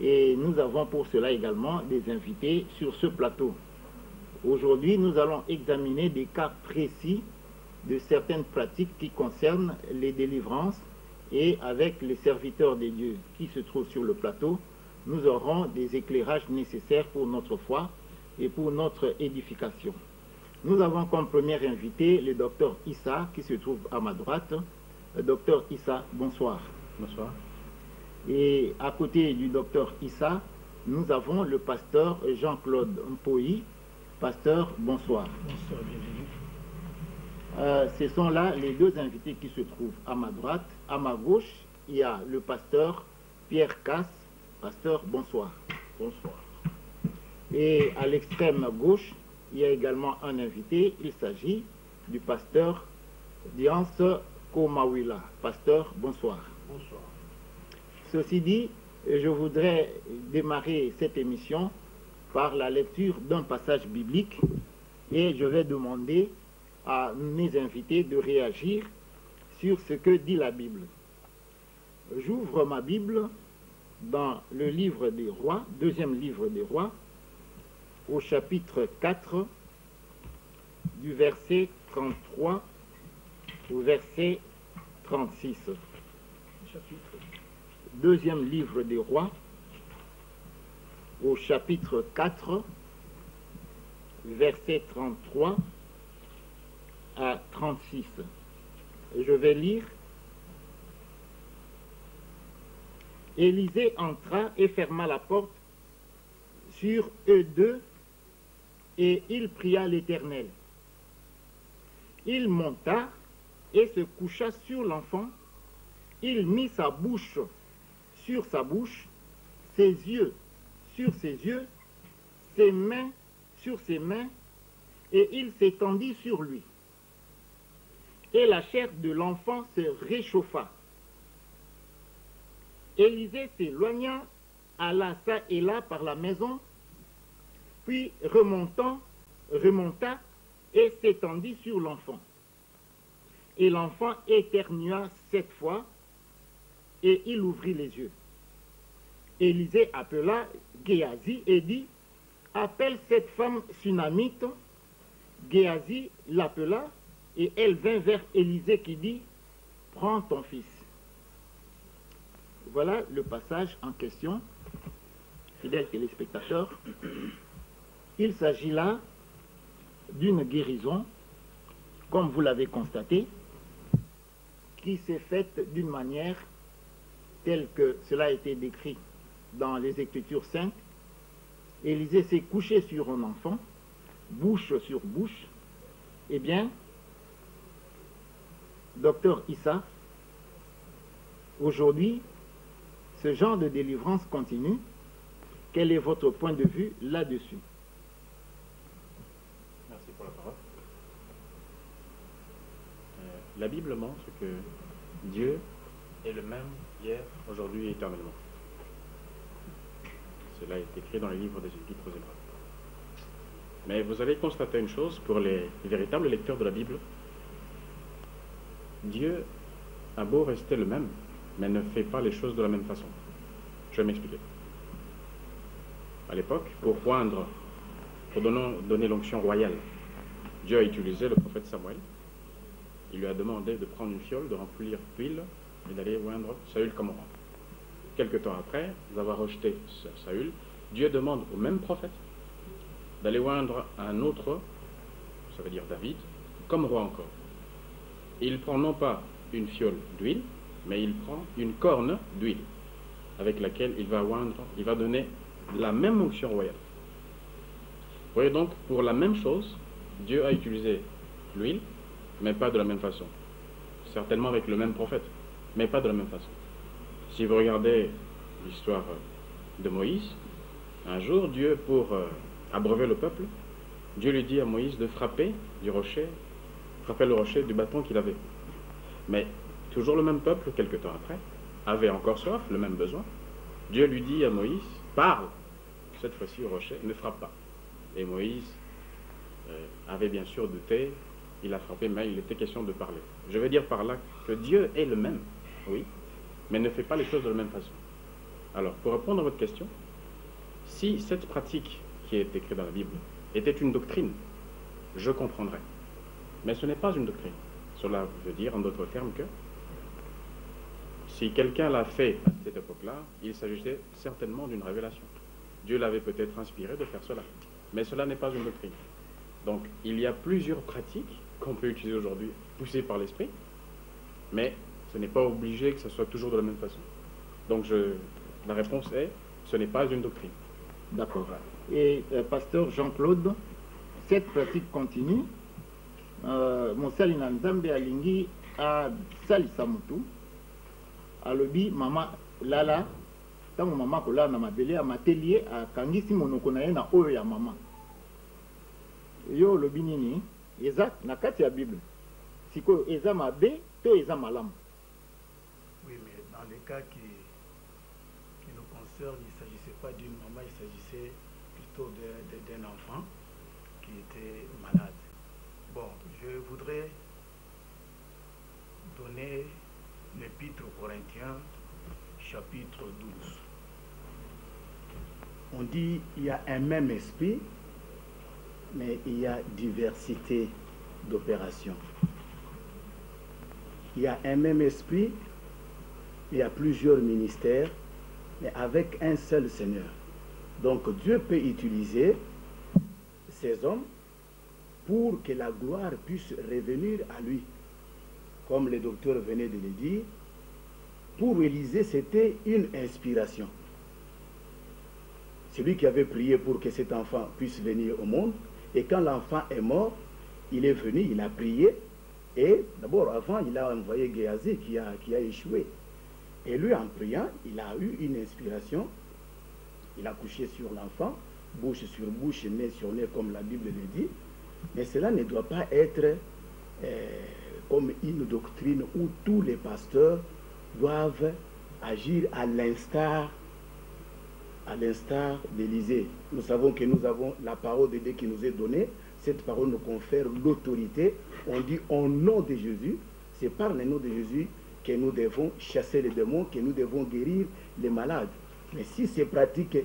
Et nous avons pour cela également des invités sur ce plateau. Aujourd'hui, nous allons examiner des cas précis de certaines pratiques qui concernent les délivrances, et avec les serviteurs de Dieu qui se trouvent sur le plateau, nous aurons des éclairages nécessaires pour notre foi et pour notre édification. Nous avons comme premier invité le docteur Issa qui se trouve à ma droite. Docteur Issa, bonsoir. Bonsoir. Et à côté du docteur Issa, nous avons le pasteur Jean-Claude Mpoyi. Pasteur, bonsoir. Bonsoir, bienvenue. Ce sont là les deux invités qui se trouvent à ma droite. À ma gauche, il y a le pasteur Pierre Casse. Pasteur, bonsoir. Bonsoir. Et à l'extrême gauche, il y a également un invité. Il s'agit du pasteur Diance Komawila. Pasteur, bonsoir. Bonsoir. Ceci dit, je voudrais démarrer cette émission par la lecture d'un passage biblique et je vais demander à mes invités de réagir sur ce que dit la Bible. J'ouvre ma Bible dans le livre des rois, deuxième livre des rois, au chapitre 4, du verset 33 au verset 36. Chapitre. Deuxième livre des rois, au chapitre 4, verset 33 à 36. Je vais lire. Élisée entra et ferma la porte sur eux deux, et il pria l'Éternel. Il monta et se coucha sur l'enfant. Il mit sa bouche sur sa bouche, ses yeux sur ses yeux, ses mains sur ses mains, et il s'étendit sur lui. Et la chair de l'enfant se réchauffa. Élisée s'éloigna, alla çà et là par la maison, puis remonta et s'étendit sur l'enfant. Et l'enfant éternua 7 fois, et il ouvrit les yeux. Élisée appela Géasi et dit, appelle cette femme sunamite. Géasi l'appela, et elle vint vers Élisée qui dit, prends ton fils. Voilà le passage en question, fidèles téléspectateurs. Il s'agit là d'une guérison, comme vous l'avez constaté, qui s'est faite d'une manière telle que cela a été décrit dans les Écritures saintes. Élisée s'est couché sur un enfant, bouche sur bouche. Eh bien, docteur Issa, aujourd'hui, ce genre de délivrance continue. Quel est votre point de vue là-dessus? Merci pour la parole. La Bible montre que Dieu est le même hier, aujourd'hui et éternellement. Cela est écrit dans les livres des Épîtres aux Hébreux. Mais vous allez constater une chose, pour les véritables lecteurs de la Bible, Dieu a beau rester le même, mais ne fait pas les choses de la même façon. Je vais m'expliquer. À l'époque, pour donner l'onction royale, Dieu a utilisé le prophète Samuel. Il lui a demandé de prendre une fiole, de remplir d'huile et d'aller oindre Saül comme roi. Quelque temps après avoir rejeté Saül, Dieu demande au même prophète d'aller oindre un autre, ça veut dire David, comme roi encore. Et il prend non pas une fiole d'huile, mais il prend une corne d'huile, avec laquelle il va donner la même onction royale. Vous voyez donc, pour la même chose, Dieu a utilisé l'huile, mais pas de la même façon. Certainement avec le même prophète, mais pas de la même façon. Si vous regardez l'histoire de Moïse, un jour, Dieu, pour abreuver le peuple, Dieu lui dit à Moïse de frapper le rocher du bâton qu'il avait. Mais toujours le même peuple, quelque temps après, avait encore soif, le même besoin. Dieu lui dit à Moïse, parle, cette fois-ci au rocher, ne frappe pas. Et Moïse avait bien sûr douté, il a frappé, mais il était question de parler. Je veux dire par là que Dieu est le même, oui, mais ne fait pas les choses de la même façon. Alors, pour répondre à votre question, si cette pratique qui est écrite dans la Bible était une doctrine, je comprendrais. Mais ce n'est pas une doctrine. Cela veut dire, en d'autres termes, que si quelqu'un l'a fait à cette époque-là, il s'agissait certainement d'une révélation. Dieu l'avait peut-être inspiré de faire cela. Mais cela n'est pas une doctrine. Donc, il y a plusieurs pratiques qu'on peut utiliser aujourd'hui, poussées par l'esprit, mais ce n'est pas obligé que ce soit toujours de la même façon. Donc, la réponse est, ce n'est pas une doctrine. D'accord. Et pasteur Jean-Claude, cette pratique continue. Mosali na Nzambe alingi a salisa mutu. Alobi mama lala, tango mama kola na mabele amatelier a kangisi monoko na ye na oyo ya mama. Yo lobi nini eza na kati ya Bible. Siko eza mabe to eza malamu. Oui, mais dans les cas qui nous concernent, il ne s'agissait pas d'une maman, il s'agissait plutôt d'un enfant qui était malade. Bon, je voudrais donner l'Épître aux Corinthiens, chapitre 12. On dit qu'il y a un même esprit, mais il y a diversité d'opérations. Il y a un même esprit, il y a plusieurs ministères, mais avec un seul Seigneur. Donc Dieu peut utiliser ces hommes pour que la gloire puisse revenir à lui. Comme le docteur venait de le dire, pour Élisée, c'était une inspiration. C'est lui qui avait prié pour que cet enfant puisse venir au monde. Et quand l'enfant est mort, il est venu, il a prié. Et d'abord, avant, il a envoyé Géasi qui a échoué. Et lui, en priant, il a eu une inspiration. Il a couché sur l'enfant, bouche sur bouche, nez sur nez, comme la Bible le dit. Mais cela ne doit pas être comme une doctrine où tous les pasteurs doivent agir à l'instar d'Élisée. Nous savons que nous avons la parole de Dieu qui nous est donnée. Cette parole nous confère l'autorité. On dit au nom de Jésus. C'est par le nom de Jésus que nous devons chasser les démons, que nous devons guérir les malades. Mais si ces pratiques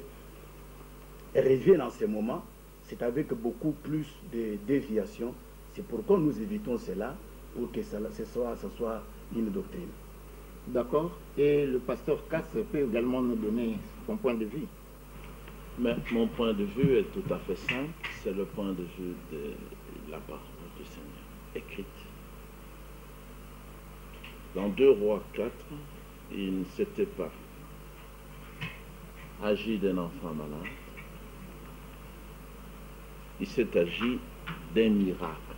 reviennent en ce moment, c'est avec beaucoup plus de déviations. C'est pourquoi nous évitons cela, pour que ça soit une doctrine. D'accord. Et le pasteur Cass peut également nous donner son point de vue. Mais mon point de vue est tout à fait simple. C'est le point de vue de la parole du Seigneur, écrite. Dans 2 Rois 4, il ne s'était pas agi d'un enfant malade. Il s'est agi d'un miracle,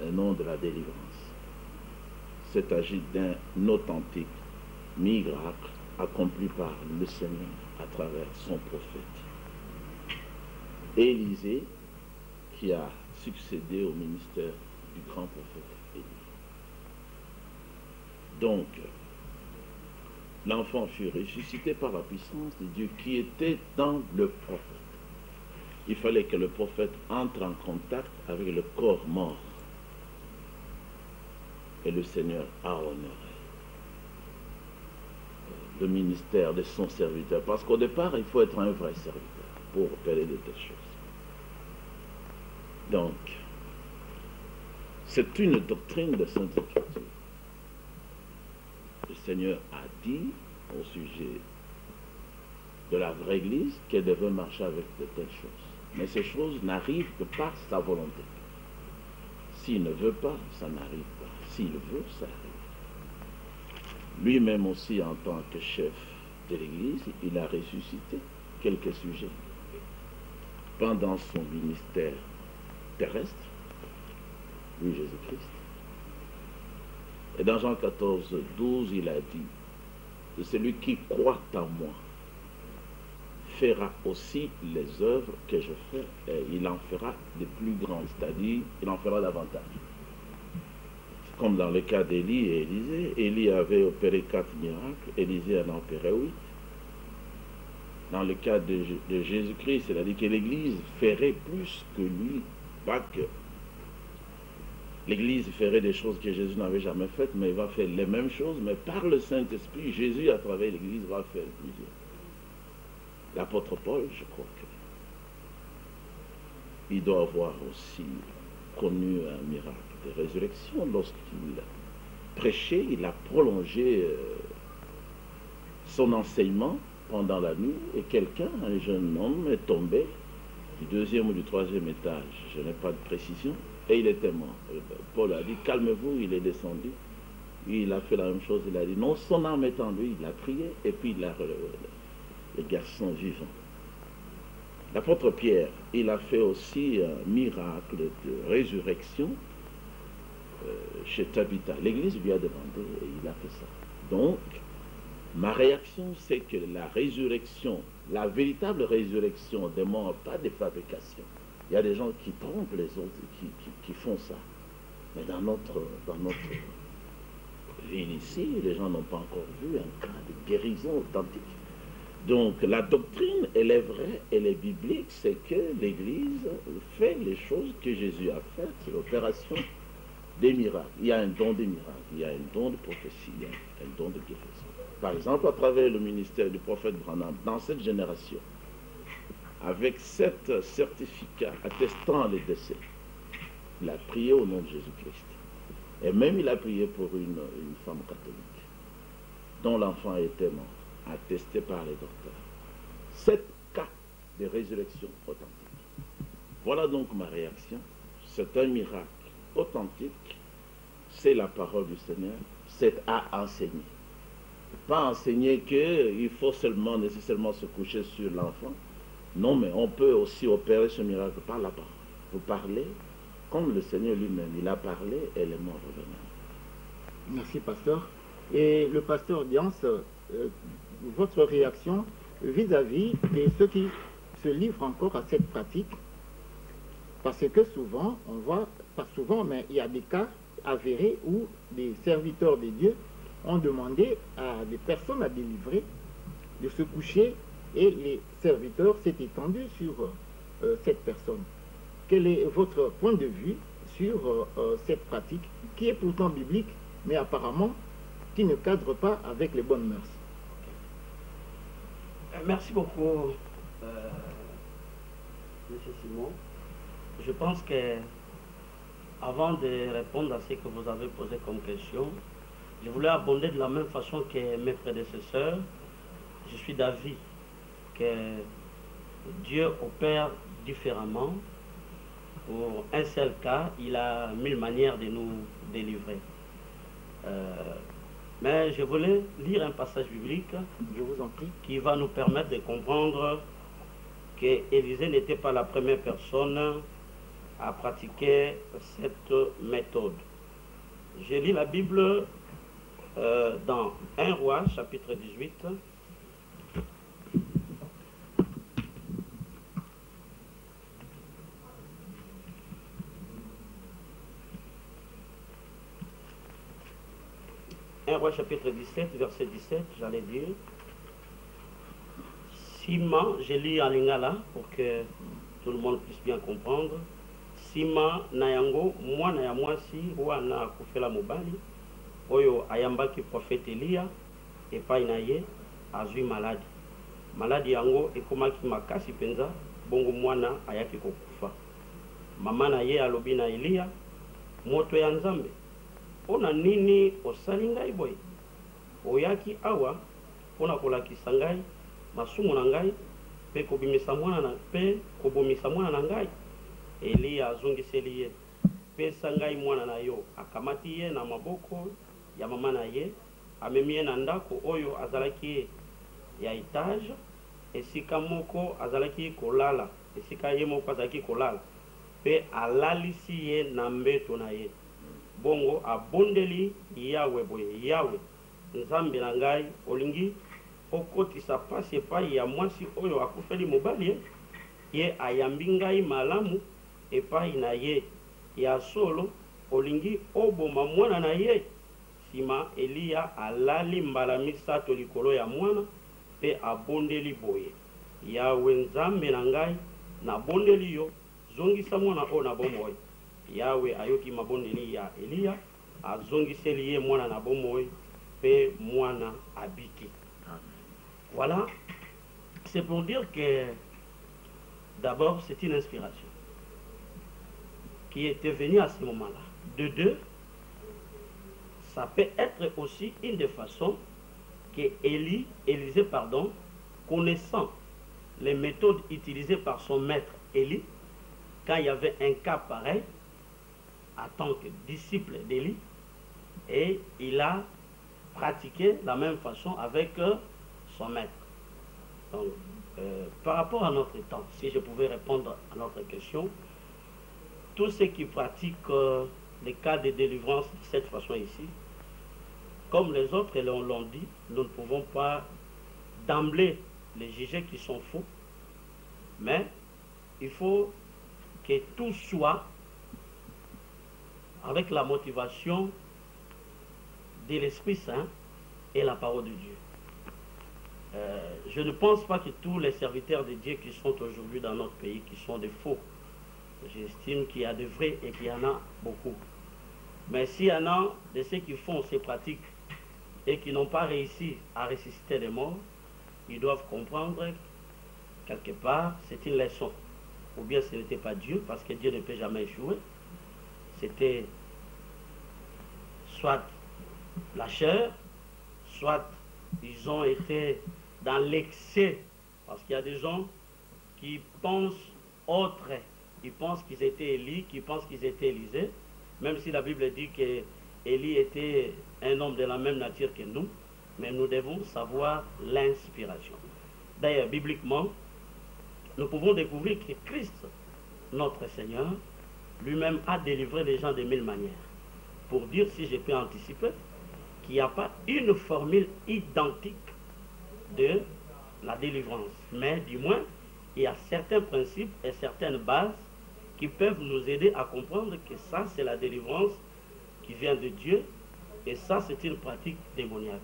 et non de la délivrance. Il s'est agi d'un authentique miracle accompli par le Seigneur à travers son prophète. Élisée, qui a succédé au ministère du grand prophète Élie. Donc, l'enfant fut ressuscité par la puissance de Dieu qui était dans le prophète. Il fallait que le prophète entre en contact avec le corps mort. Et le Seigneur a honoré le ministère de son serviteur. Parce qu'au départ, il faut être un vrai serviteur pour opérer de telles choses. Donc, c'est une doctrine de Sainte Écriture. Le Seigneur a dit au sujet de la vraie Église qu'elle devait marcher avec de telles choses. Mais ces choses n'arrivent que par sa volonté. S'il ne veut pas, ça n'arrive pas. S'il veut, ça arrive. Lui-même aussi, en tant que chef de l'Église, il a ressuscité quelques sujets. Pendant son ministère terrestre, lui Jésus-Christ. Et dans Jean 14, 12, il a dit, « Celui qui croit en moi fera aussi les œuvres que je fais, et il en fera de plus grandes, c'est-à-dire, il en fera davantage. » Comme dans le cas d'Élie et Élisée, Élie avait opéré 4 miracles, Élisée en a opéré 8. Dans le cas de Jésus-Christ, c'est-à-dire que l'Église ferait plus que lui, pas que. l'Église ferait des choses que Jésus n'avait jamais faites, mais il va faire les mêmes choses, mais par le Saint-Esprit, Jésus, à travers l'Église, va faire plusieurs. L'apôtre Paul, je crois qu'il doit avoir aussi connu un miracle de résurrection. Lorsqu'il prêchait, il a prolongé son enseignement pendant la nuit, et quelqu'un, un jeune homme, est tombé du 2e ou du 3e étage, je n'ai pas de précision, et il était mort. Paul a dit, calmez-vous, il est descendu. Il a fait la même chose, il a dit, non, son âme est en lui, il a prié, et puis il a relevé les garçons vivants. L'apôtre Pierre, il a fait aussi un miracle de résurrection chez Tabitha. L'Église lui a demandé, et il a fait ça. Donc, ma réaction, c'est que la résurrection, la véritable résurrection des morts, pas des fabrications. Il y a des gens qui trompent les autres, qui font ça. Mais dans notre ville ici, les gens n'ont pas encore vu un cas de guérison authentique. Donc la doctrine, elle est vraie, elle est biblique, c'est que l'Église fait les choses que Jésus a faites, c'est l'opération des miracles. Il y a un don des miracles, il y a un don de prophétie, il y a un don de guérison. Par exemple, à travers le ministère du prophète Branham, dans cette génération, avec 7 certificats attestant les décès, il a prié au nom de Jésus-Christ. Et même il a prié pour une femme catholique, dont l'enfant était mort, attesté par les docteurs. 7 cas de résurrection authentique. Voilà donc ma réaction. C'est un miracle authentique. C'est la parole du Seigneur. C'est à enseigner. Pas enseigner qu'il faut seulement nécessairement se coucher sur l'enfant. Non, mais on peut aussi opérer ce miracle par la parole. Vous parlez comme le Seigneur lui-même. Il a parlé et les morts revenaient. Merci, pasteur. Et le pasteur Diance, votre réaction vis-à-vis de ceux qui se livrent encore à cette pratique, parce que souvent, on voit, pas souvent, mais il y a des cas avérés où des serviteurs de Dieu ont demandé à des personnes à délivrer de se coucher et les serviteurs s'est étendu sur cette personne. Quel est votre point de vue sur cette pratique qui est pourtant biblique, mais apparemment qui ne cadre pas avec les bonnes mœurs? Merci beaucoup, M. Simon. Je pense que, avant de répondre à ce que vous avez posé comme question, je voulais abonder de la même façon que mes prédécesseurs. Je suis d'avis que Dieu opère différemment. Pour un seul cas, il a 1000 manières de nous délivrer. Mais je voulais lire un passage biblique, je vous en prie, qui va nous permettre de comprendre que Élisée n'était pas la première personne à pratiquer cette méthode. Je lis la Bible dans 1 Roi, chapitre 18. Un Roi chapitre 17, verset 17, j'allais dire. Sima, je lis en lingala pour que tout le monde puisse bien comprendre. Sima nayango, moi nayamwasi, wana kufela mobali, oyo ayambaki prophète Elia, et pa inaye, azui maladi. Maladi yango, ekomaki makasi penza, bongo mwana ayaki kokufa. Mama na ye alobi na Elia, moto ya nzambe. Ona nini osali ngai boye? Oyaki awa pona kolakisa ngai masumu na ngai pe kobimisa mwana na ngai. Elia azongiseli ye, pesa ngai mwana na yo. Akamati ye na maboko ya mama na ye, amemi ye na ndako oyo azalaki ya etage, esika moko azalaki kolala, esika ye moko azalaki kolala, pe alalisi ye na mbeto na ye. Bongo abondeli Yawe boye, Yawe nzambe na ngai, olingi okotisa pasi epai ya mwasi oyo akufeli mobali ye ayambi ngai malamu epai na ye ya solo, olingi oboma mwana na ye. Sima Elia alali mbala misato likolo ya mwana pe abondeli boye, Yawe nzambe na ngai, na bondeli yo, zongisa mwana o na bomoi. Yahweh ayoki mabondeli ya Elia azongiseli ye mwana na bomoi pe mwana abiki. Voilà, c'est pour dire que d'abord c'est une inspiration qui était venue à ce moment-là. De deux, ça peut être aussi une des façons que Élisée, connaissant les méthodes utilisées par son maître Élie, quand il y avait un cas pareil, en tant que disciple d'Élie, et il a pratiqué la même façon avec son maître. Donc, par rapport à notre temps, si je pouvais répondre à notre question, tous ceux qui pratiquent les cas de délivrance de cette façon ici, comme les autres l'ont dit, nous ne pouvons pas d'emblée les juger qui sont faux, mais il faut que tout soit avec la motivation de l'Esprit Saint et la parole de Dieu. Je ne pense pas que tous les serviteurs de Dieu qui sont aujourd'hui dans notre pays, qui sont des faux, j'estime qu'il y a de vrais et qu'il y en a beaucoup. Mais s'il y en a de ceux qui font ces pratiques et qui n'ont pas réussi à ressusciter les morts, ils doivent comprendre quelque part, c'est une leçon. Ou bien ce n'était pas Dieu, parce que Dieu ne peut jamais échouer. C'était soit la chair, soit ils ont été dans l'excès, parce qu'il y a des gens qui pensent autre, ils pensent qu'ils étaient Élie, qui pensent qu'ils étaient Élisée, même si la Bible dit que Élie était un homme de la même nature que nous, mais nous devons savoir l'inspiration. D'ailleurs, bibliquement, nous pouvons découvrir que Christ, notre Seigneur, lui-même a délivré les gens de mille manières. Pour dire, si je peux anticiper, qu'il n'y a pas une formule identique de la délivrance. Mais du moins, il y a certains principes et certaines bases qui peuvent nous aider à comprendre que ça, c'est la délivrance qui vient de Dieu, et ça, c'est une pratique démoniaque.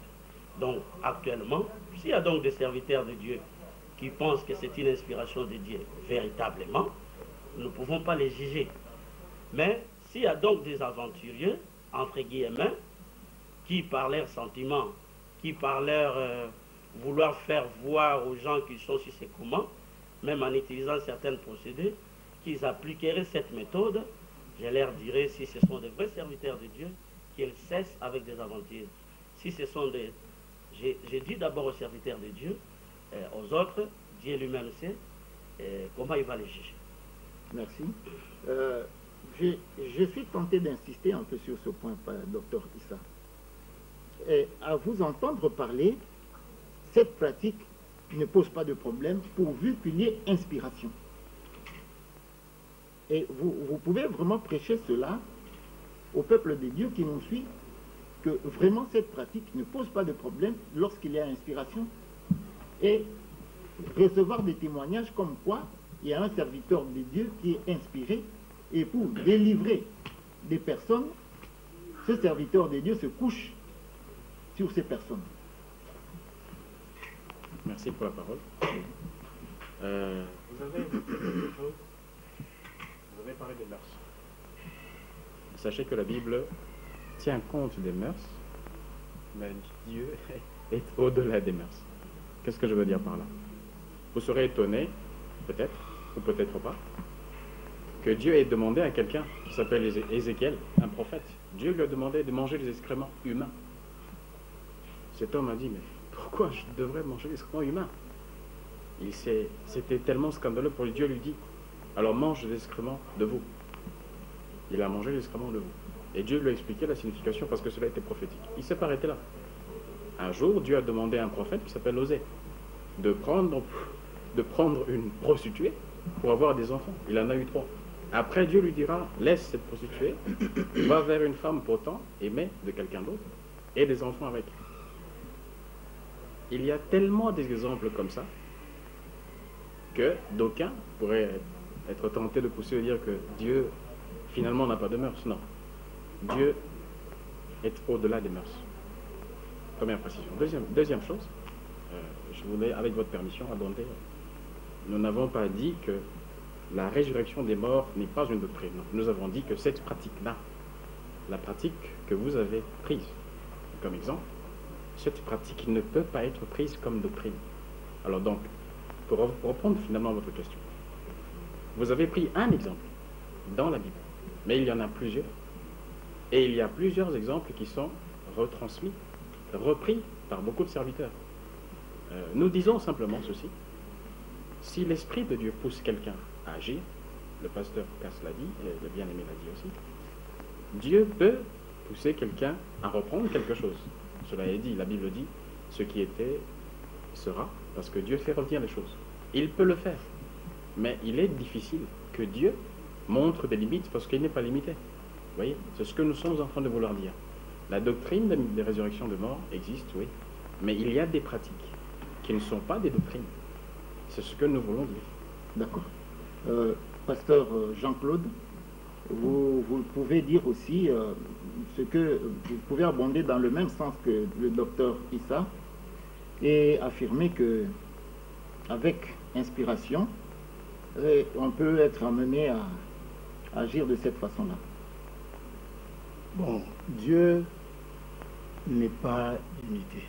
Donc, actuellement, s'il y a donc des serviteurs de Dieu qui pensent que c'est une inspiration de Dieu véritablement, nous ne pouvons pas les juger. Mais s'il y a donc des aventuriers, entre guillemets, qui par leurs sentiments, qui par leur vouloir faire voir aux gens qu'ils sont sur ces comment, même en utilisant certains procédés, qu'ils appliqueraient cette méthode, je leur dirais, si ce sont des vrais serviteurs de Dieu, qu'ils cessent avec des aventures. Si ce sont des... Je dis d'abord aux serviteurs de Dieu, aux autres, Dieu lui-même sait comment il va les juger. Merci. Je suis tenté d'insister un peu sur ce point, docteur Issa. Et à vous entendre parler, cette pratique ne pose pas de problème pourvu qu'il y ait inspiration. Et vous pouvez vraiment prêcher cela au peuple de Dieu qui nous suit, que vraiment cette pratique ne pose pas de problème lorsqu'il y a inspiration, et recevoir des témoignages comme quoi il y a un serviteur de Dieu qui est inspiré, et pour délivrer des personnes, ce serviteur de Dieu se couche sur ces personnes. Merci pour la parole. Vous avez parlé des mœurs. Sachez que la Bible tient compte des mœurs, mais Dieu est au-delà des mœurs. Qu'est-ce que je veux dire par là? Vous serez étonné, peut-être, ou peut-être pas, que Dieu ait demandé à quelqu'un qui s'appelle Ézéchiel, un prophète, Dieu lui a demandé de manger les excréments humains. Cet homme a dit, mais pourquoi je devrais manger les excréments humains? C'était tellement scandaleux pour lui. Dieu lui dit, alors mange les excréments de vous. Il a mangé les excréments de vous. Et Dieu lui a expliqué la signification parce que cela était prophétique. Il ne s'est pas arrêté là. Un jour, Dieu a demandé à un prophète qui s'appelle Osée de prendre une prostituée pour avoir des enfants. Il en a eu 3. Après, Dieu lui dira, laisse cette prostituée, va vers une femme pourtant aimée de quelqu'un d'autre et des enfants avec. Il y a tellement d'exemples comme ça que d'aucuns pourraient être tentés de pousser et dire que Dieu finalement n'a pas de mœurs. Non. Dieu est au-delà des mœurs. Première précision. Deuxième chose, je voulais, avec votre permission, aborder. Nous n'avons pas dit que la résurrection des morts n'est pas une doctrine. Nous avons dit que cette pratique-là, la pratique que vous avez prise comme exemple, cette pratique ne peut pas être prise comme doctrine. Alors donc, pour reprendre finalement votre question, vous avez pris un exemple dans la Bible, mais il y en a plusieurs. Et il y a plusieurs exemples qui sont retransmis, repris par beaucoup de serviteurs. Nous disons simplement ceci: si l'Esprit de Dieu pousse quelqu'un à agir, le pasteur Cass l'a dit, et le bien-aimé l'a dit aussi, Dieu peut pousser quelqu'un à reprendre quelque chose. Cela est dit, la Bible dit, ce qui était sera, parce que Dieu fait revenir les choses. Il peut le faire, mais il est difficile que Dieu montre des limites parce qu'il n'est pas limité. Vous voyez, c'est ce que nous sommes en train de vouloir dire. La doctrine des résurrections de morts existe, oui, mais il y a des pratiques qui ne sont pas des doctrines. C'est ce que nous voulons dire. D'accord. Pasteur Jean-Claude, vous pouvez dire aussi ce que vous pouvez abonder dans le même sens que le docteur Issa et affirmer que avec inspiration, on peut être amené à agir de cette façon-là. Bon, Dieu n'est pas limité.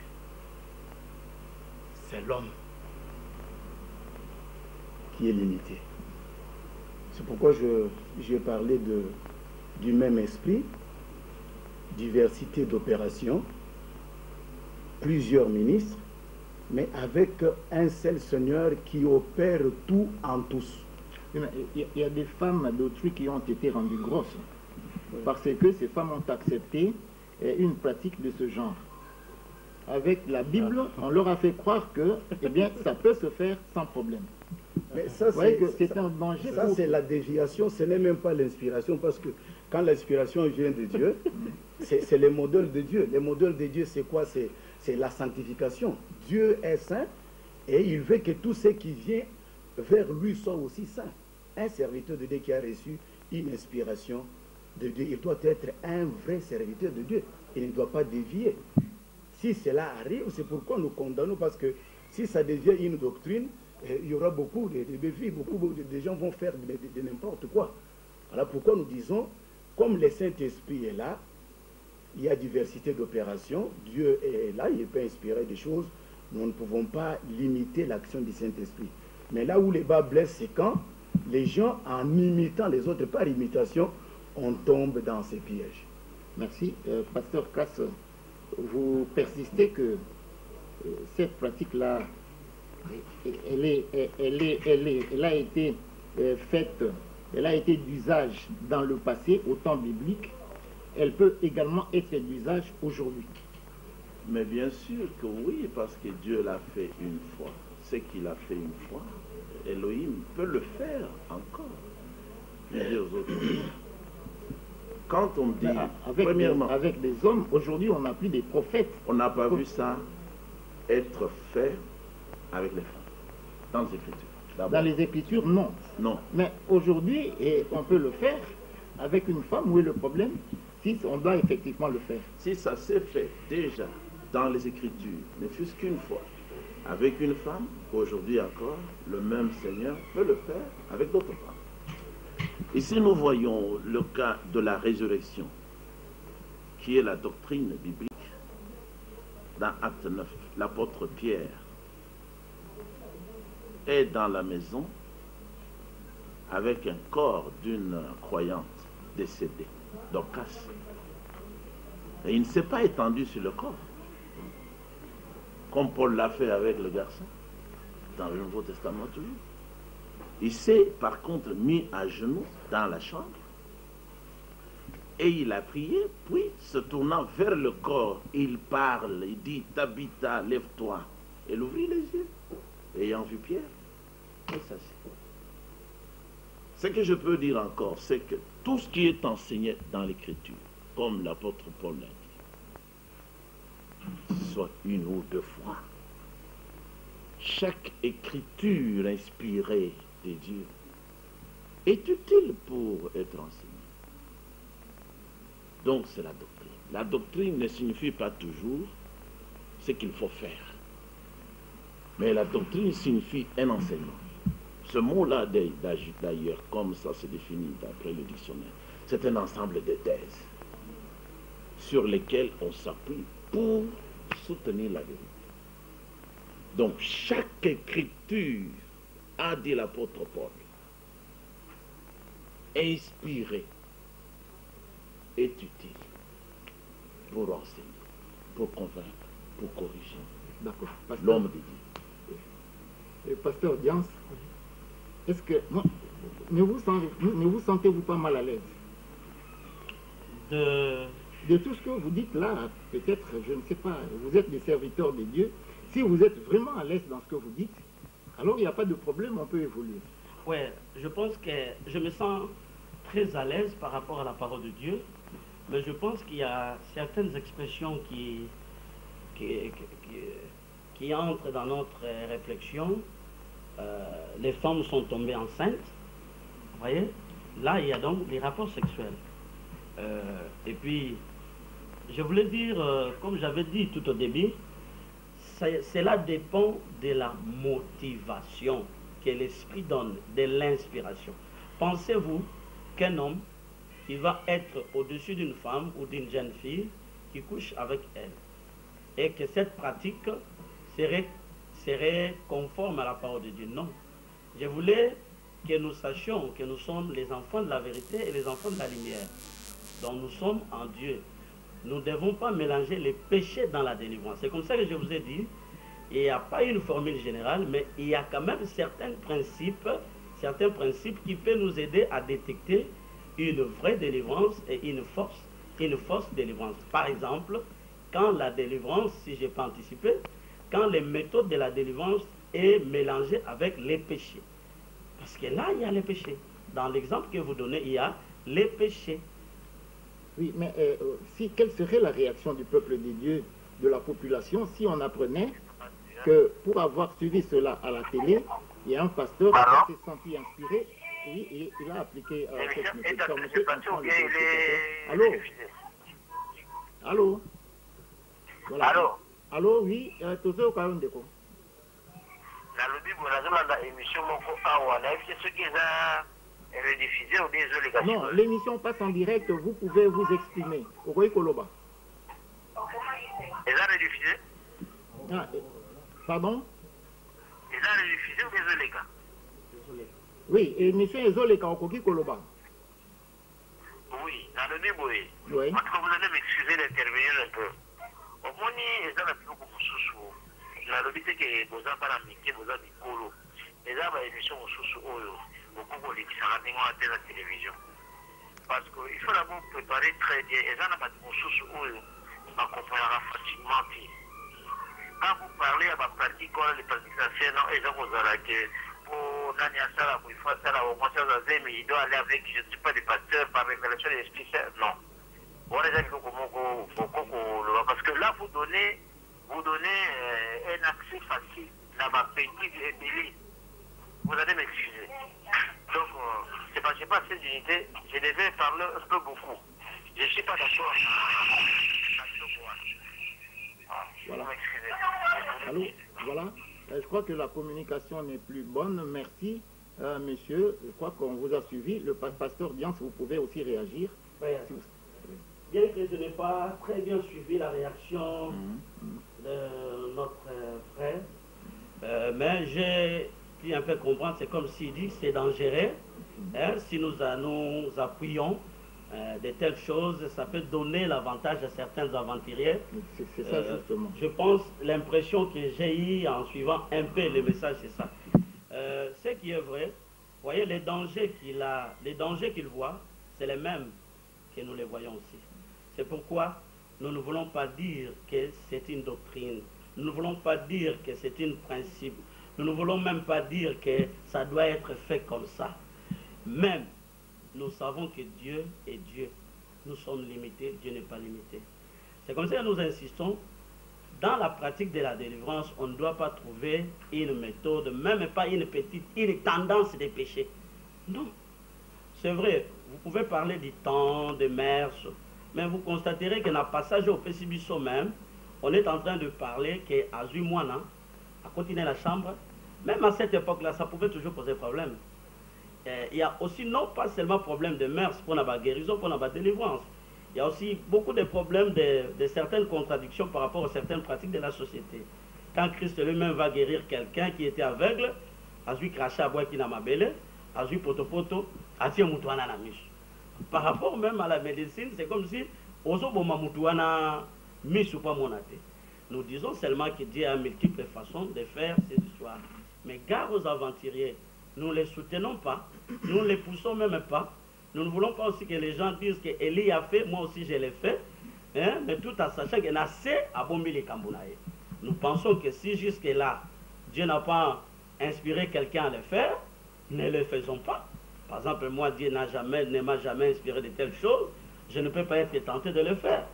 C'est l'homme qui est limité. C'est pourquoi j'ai parlé du même esprit, diversité d'opérations, plusieurs ministres, mais avec un seul Seigneur qui opère tout en tous. Il y a des femmes d'autrui qui ont été rendues grosses parce que ces femmes ont accepté une pratique de ce genre. Avec la Bible, on leur a fait croire que eh bien, ça peut se faire sans problème. Mais ça, c'est un danger. Ça, c'est la déviation, ce n'est même pas l'inspiration, parce que quand l'inspiration vient de Dieu, c'est le modèle de Dieu. Le modèle de Dieu, c'est quoi? C'est la sanctification. Dieu est saint et il veut que tout ce qui vient vers lui soit aussi saint. Un serviteur de Dieu qui a reçu une inspiration de Dieu, il doit être un vrai serviteur de Dieu. Il ne doit pas dévier. Si cela arrive, c'est pourquoi nous condamnons, parce que si ça devient une doctrine, il y aura beaucoup de défis, beaucoup de gens vont faire de n'importe quoi. Voilà pourquoi nous disons, comme le Saint-Esprit est là, il y a diversité d'opérations, Dieu est là, il peut inspirer des choses, nous ne pouvons pas limiter l'action du Saint-Esprit. Mais là où les bas blessent, c'est quand les gens, en imitant les autres par imitation, on tombe dans ces pièges. Merci. Pasteur Cass, vous persistez que cette pratique-là, elle a été faite, elle a été d'usage dans le passé, au temps biblique. Elle peut également être d'usage aujourd'hui. Mais bien sûr que oui, parce que Dieu l'a fait une fois. Ce qu'il a fait une fois, Elohim peut le faire encore plusieurs autres fois. Quand on dit, premièrement, avec des hommes, aujourd'hui on n'a plus des prophètes. On n'a pas vu ça être fait avec les femmes, dans les Écritures. Dans les Écritures, non. Non. Mais aujourd'hui, on peut le faire avec une femme. Où est le problème? Si on doit effectivement le faire. Si ça s'est fait déjà dans les Écritures, ne fût-ce qu'une fois, avec une femme, aujourd'hui encore, le même Seigneur peut le faire avec d'autres femmes. Ici, nous voyons le cas de la résurrection, qui est la doctrine biblique. Dans Acte 9, l'apôtre Pierre est dans la maison avec un corps d'une croyante décédée, Dorcas. Et il ne s'est pas étendu sur le corps, comme Paul l'a fait avec le garçon, dans le Nouveau Testament toujours. Il s'est par contre mis à genoux dans la chambre et il a prié, puis se tournant vers le corps, il parle, il dit « Tabitha, lève-toi ». Elle ouvrit les yeux, ayant vu Pierre, et s'assit. Ce que je peux dire encore, c'est que tout ce qui est enseigné dans l'Écriture, comme l'apôtre Paul l'a dit, soit une ou deux fois, chaque écriture inspirée de Dieu est utile pour être enseignée. Donc c'est la doctrine. La doctrine ne signifie pas toujours ce qu'il faut faire. Mais la doctrine signifie un enseignement. Ce mot-là, d'ailleurs, comme ça se définit d'après le dictionnaire, c'est un ensemble de thèses sur lesquelles on s'appuie pour soutenir la vérité. Donc, chaque écriture, a dit l'apôtre Paul, inspirée, est utile pour enseigner, pour convaincre, pour corriger. D'accord. L'homme de Dieu. Pasteur Diance, est-ce que ne vous sentez-vous pas mal à l'aise de tout ce que vous dites là? Peut-être, je ne sais pas, vous êtes des serviteurs de Dieu. Si vous êtes vraiment à l'aise dans ce que vous dites, alors il n'y a pas de problème, on peut évoluer. Oui, je pense que je me sens très à l'aise par rapport à la parole de Dieu, mais je pense qu'il y a certaines expressions qui entrent dans notre réflexion. Les femmes sont tombées enceintes, vous voyez. Là, il y a donc les rapports sexuels. Et puis, je voulais dire, comme j'avais dit tout au début, cela dépend de la motivation que l'esprit donne, de l'inspiration. Pensez-vous qu'un homme, il va être au-dessus d'une femme ou d'une jeune fille qui couche avec elle, et que cette pratique serait conforme à la parole de Dieu? Non. Je voulais que nous sachions que nous sommes les enfants de la vérité et les enfants de la lumière. Donc nous sommes en Dieu. Nous ne devons pas mélanger les péchés dans la délivrance. C'est comme ça que je vous ai dit, il n'y a pas une formule générale, mais il y a quand même certains principes qui peuvent nous aider à détecter une vraie délivrance et une fausse délivrance. Par exemple, quand la délivrance, si je peux anticiper, quand les méthodes de la délivrance est mélangée avec les péchés. Parce que là, il y a les péchés. Dans l'exemple que vous donnez, il y a les péchés. Oui, mais quelle serait la réaction du peuple de Dieu, de la population, si on apprenait que pour avoir suivi cela à la télé, il y a un pasteur qui s'est senti inspiré, oui, et il a appliqué cette méthode. Allô? Allô? Voilà. Allô, oui, Tose Okayondeko. Non, l'émission passe en direct, vous pouvez vous exprimer. Okoy Koloba. Est-ce rediffusé? Ah, pardon? Est-ce rediffusé ou désolé gars? Oui, émission Ezoleka Okoki Koloba. Oui, dans le niveau. Oui. Parce que vous allez m'excuser d'intervenir un peu. Au moins, il y a beaucoup de sous-sous. La lobby, c'est que vous avez pas la miquée, vous avez des colos. Les gens, ils sont sous-sous. Beaucoup de gens qui la télévision. Parce qu'il faut d'abord préparer très bien. Les gens n'ont pas de sous-sous. On comprendra facilement. Quand vous parlez à ma pratique, les pratiques anciennes, ils ont vous arrêté. Pour Daniel Sala, il faut faire la remontée aux Azé, mais il doit aller avec, je ne suis pas des pasteurs, par révélation des esprits. Non. Parce que là, vous donnez un accès facile dans ma petite ébélée. Vous allez m'excuser. Donc, c'est pas cette unité, je devais parler un peu beaucoup. Je ne suis pas d'accord. Voilà. Allô, voilà. Je crois que la communication n'est plus bonne. Merci, monsieur. Je crois qu'on vous a suivi. Le pasteur Diance, vous pouvez aussi réagir. Oui. Bien que je n'ai pas très bien suivi la réaction de notre frère, mais j'ai pu un peu comprendre, c'est comme s'il dit, c'est dangereux. Si nous appuyons de telles choses, ça peut donner l'avantage à certains aventuriers. C'est ça justement. Je pense, l'impression que j'ai eue en suivant un peu les messages, c'est ça. Ce qui est vrai, vous voyez, les dangers qu'il voit, c'est les mêmes que nous les voyons aussi. C'est pourquoi nous ne voulons pas dire que c'est une doctrine, nous ne voulons pas dire que c'est un principe, nous ne voulons même pas dire que ça doit être fait comme ça. Même, nous savons que Dieu est Dieu. Nous sommes limités, Dieu n'est pas limité. C'est comme ça que nous insistons. Dans la pratique de la délivrance, on ne doit pas trouver une méthode, même pas une tendance de péché. Non. C'est vrai, vous pouvez parler du temps, des mers, mais vous constaterez que dans le passage au Pessibiso même, on est en train de parler qu'à Zuimoana, à continuer la chambre, Même à cette époque-là, ça pouvait toujours poser problème. Il y a aussi non pas seulement problème de mœurs pour la guérison, pour la délivrance. Il y a aussi beaucoup de problèmes de certaines contradictions par rapport à certaines pratiques de la société. Quand Christ lui-même va guérir quelqu'un qui était aveugle, a vu cracher à bois qui n'a ma belle, a vu potopoto, a dit moutouana na miche. Par rapport même à la médecine, c'est comme si ozo boma moutouana miche ou pas monate. Nous disons seulement que Dieu a multiples façons de faire ces histoires. Mais gare aux aventuriers, nous ne les soutenons pas, nous ne les poussons même pas. Nous ne voulons pas aussi que les gens disent que Élie a fait, moi aussi je l'ai fait, hein, mais tout en sachant qu'il y a assez à bomber les Kambounaïs. Nous pensons que si jusque-là, Dieu n'a pas inspiré quelqu'un à le faire, ne le faisons pas. Par exemple, moi, Dieu ne m'a jamais inspiré de telles choses, je ne peux pas être tenté de le faire.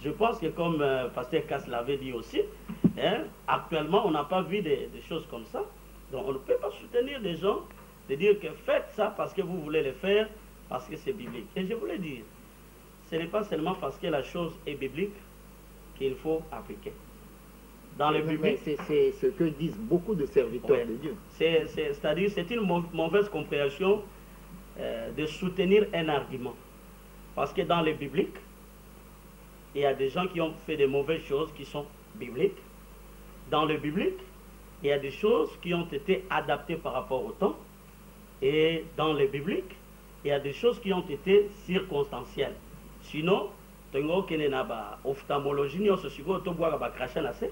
Je pense que comme Pasteur Cass l'avait dit aussi, hein, actuellement, on n'a pas vu des choses comme ça. Donc on ne peut pas soutenir des gens, de dire que faites ça parce que vous voulez le faire, parce que c'est biblique. Et je voulais dire, ce n'est pas seulement parce que la chose est biblique qu'il faut appliquer. Dans le biblique, c'est ce que disent beaucoup de serviteurs de Dieu. C'est-à-dire c'est une mauvaise compréhension de soutenir un argument. Parce que dans le biblique, il y a des gens qui ont fait de mauvaises choses qui sont bibliques. Dans le biblique, il y a des choses qui ont été adaptées par rapport au temps. Et dans le biblique, il y a des choses qui ont été circonstancielles. Sinon, tengo kene na ba ophtalmologie ni oso siko to bwa ba cracha na se.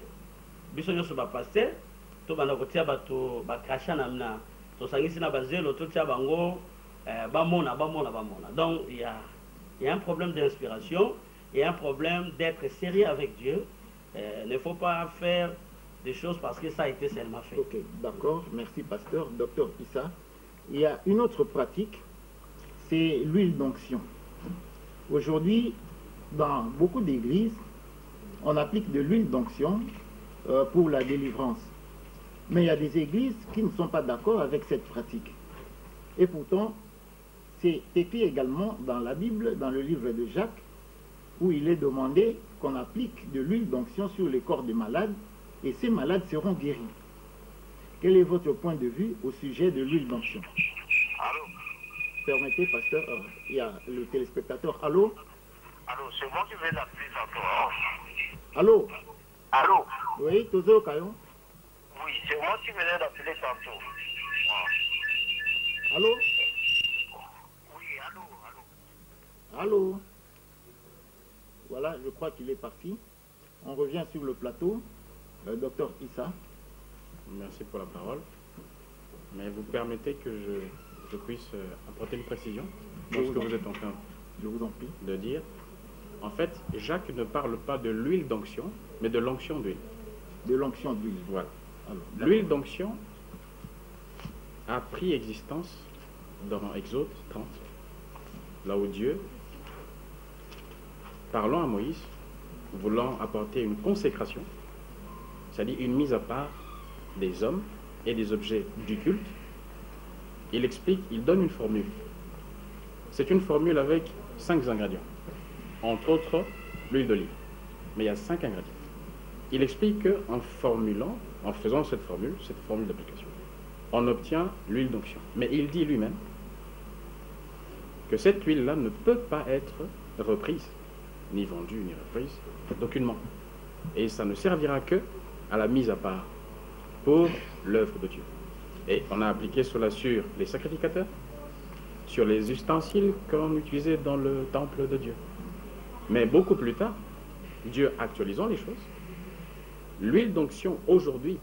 Biso nyoso ba pasteur to bana ko tia ba to ba cracha na mna to sangisi na ba zelo to tia bango ba mona. Donc il y a un problème d'inspiration, il y a un problème d'être sérieux avec Dieu. Il ne faut pas faire des choses parce que ça a été seulement fait. Ok, d'accord, merci pasteur. Docteur Issa, il y a une autre pratique, c'est l'huile d'onction. Aujourd'hui, dans beaucoup d'églises, on applique de l'huile d'onction pour la délivrance. Mais il y a des églises qui ne sont pas d'accord avec cette pratique. Et pourtant, c'est écrit également dans la Bible, dans le livre de Jacques, où il est demandé qu'on applique de l'huile d'onction sur les corps des malades, et ces malades seront guéris. Quel est votre point de vue au sujet de l'huile d'onction? Allô? Permettez, pasteur, il y a le téléspectateur. Allô? Allô, c'est moi qui viens d'appeler tantôt. Allô? Allô? Oui, Tozo Kayon? Oui, c'est moi qui venais d'appeler tantôt. Allô? Oui, allô? Allô? Voilà, je crois qu'il est parti. On revient sur le plateau. Docteur Issa. Merci pour la parole. Mais vous permettez que je puisse apporter une précision dans ce que vous êtes en train Je vous en prie. de dire. En fait, Jacques ne parle pas de l'huile d'onction, mais de l'onction d'huile. De l'onction d'huile. Voilà. Alors, L'huile d'onction a pris existence dans Exode 30, là où Dieu, parlant à Moïse, voulant apporter une consécration, c'est-à-dire une mise à part des hommes et des objets du culte, il explique, il donne une formule. C'est une formule avec 5 ingrédients, entre autres l'huile d'olive. Mais il y a 5 ingrédients. Il explique qu'en formulant, en faisant cette formule d'application, on obtient l'huile d'onction. Mais il dit lui-même que cette huile-là ne peut pas être reprise, ni vendue, ni reprise, d'aucunement. Et ça ne servira que à la mise à part pour l'œuvre de Dieu. Et on a appliqué cela sur les sacrificateurs, sur les ustensiles qu'on utilisait dans le temple de Dieu. Mais beaucoup plus tard, Dieu actualisant les choses, l'huile d'onction aujourd'hui,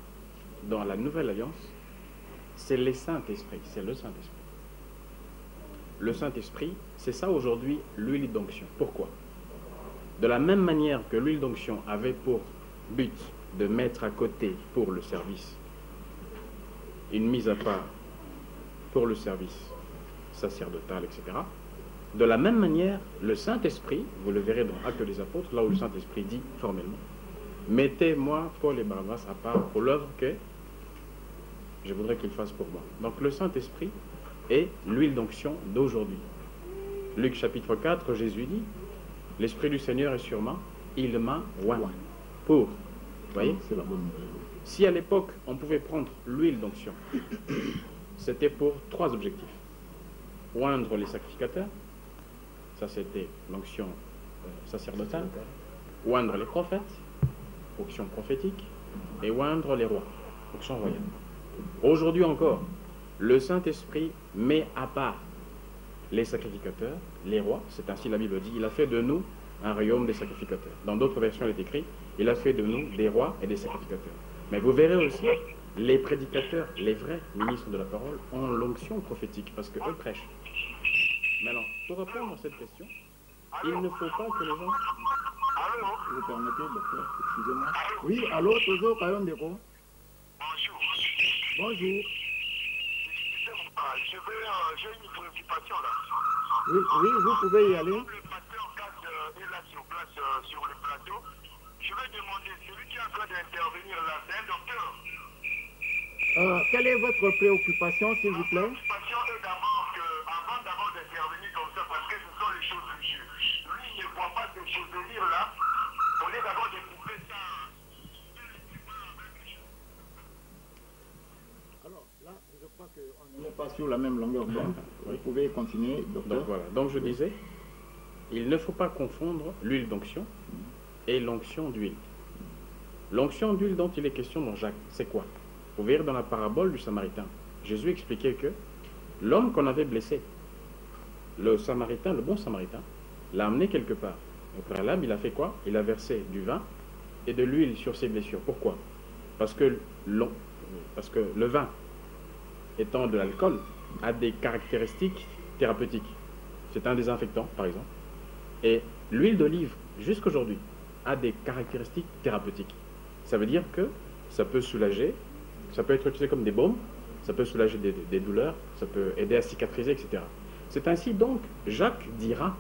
dans la nouvelle alliance, c'est le Saint-Esprit. C'est le Saint-Esprit. Le Saint-Esprit, c'est ça aujourd'hui l'huile d'onction. Pourquoi? De la même manière que l'huile d'onction avait pour but de mettre à côté pour le service une mise à part pour le service sacerdotal, etc. De la même manière, le Saint-Esprit, vous le verrez dans Actes des Apôtres, là où le Saint-Esprit dit formellement, mettez-moi Paul et Barnabas à part pour l'œuvre que je voudrais qu'ils fassent pour moi. Donc le Saint-Esprit est l'huile d'onction d'aujourd'hui. Luc chapitre 4, Jésus dit, l'Esprit du Seigneur est sur moi, il m'a oint pour. Vous voyez? C'est la bonne nouvelle. Si à l'époque, on pouvait prendre l'huile d'onction, c'était pour 3 objectifs. Oindre les sacrificateurs, ça c'était l'onction sacerdotale. Oindre les prophètes, onction prophétique. Et oindre les rois, onction royale. Aujourd'hui encore, le Saint-Esprit met à part les sacrificateurs, les rois, c'est ainsi la Bible dit, il a fait de nous un royaume des sacrificateurs. Dans d'autres versions, il est écrit, il a fait de nous des rois et des sacrificateurs. Mais vous verrez aussi, les prédicateurs, les vrais ministres de la parole, ont l'onction prophétique, parce qu'eux prêchent. Maintenant, pour répondre à cette question, il ne faut pas que les gens... Vous permettez, docteur, excusez-moi. Oui, allô, toujours, Kayon Deko. Bonjour. Bonjour. J'ai une préoccupation là. Oui, oui, vous pouvez y aller. Le pasteur Kat est là sur place, sur le plateau. Je vais demander, celui qui est en train d'intervenir là, c'est un docteur. Quelle est votre préoccupation, s'il vous plaît? La préoccupation est avant d'abord d'intervenir comme ça, parce que ce sont les choses du jeu. Lui, il ne voit pas ces choses de dire là. On est d'abord de couper ça. Alors là, je crois qu'on n'est pas sur la même longueur d'onde. Vous pouvez continuer, docteur. Donc voilà, donc je disais, il ne faut pas confondre l'huile d'onction et l'onction d'huile. L'onction d'huile dont il est question dans Jacques, c'est quoi? Vous verrez dans la parabole du Samaritain, Jésus expliquait que l'homme qu'on avait blessé, le Samaritain, le bon Samaritain, l'a amené quelque part. Au préalable, il a fait quoi? Il a versé du vin et de l'huile sur ses blessures. Pourquoi? Parce que le vin, étant de l'alcool, a des caractéristiques thérapeutiques. C'est un désinfectant, par exemple. Et l'huile d'olive, jusqu'aujourd'hui, a des caractéristiques thérapeutiques. Ça veut dire que ça peut soulager, ça peut être utilisé comme des baumes, ça peut soulager des douleurs, ça peut aider à cicatriser, etc. C'est ainsi donc, Jacques dira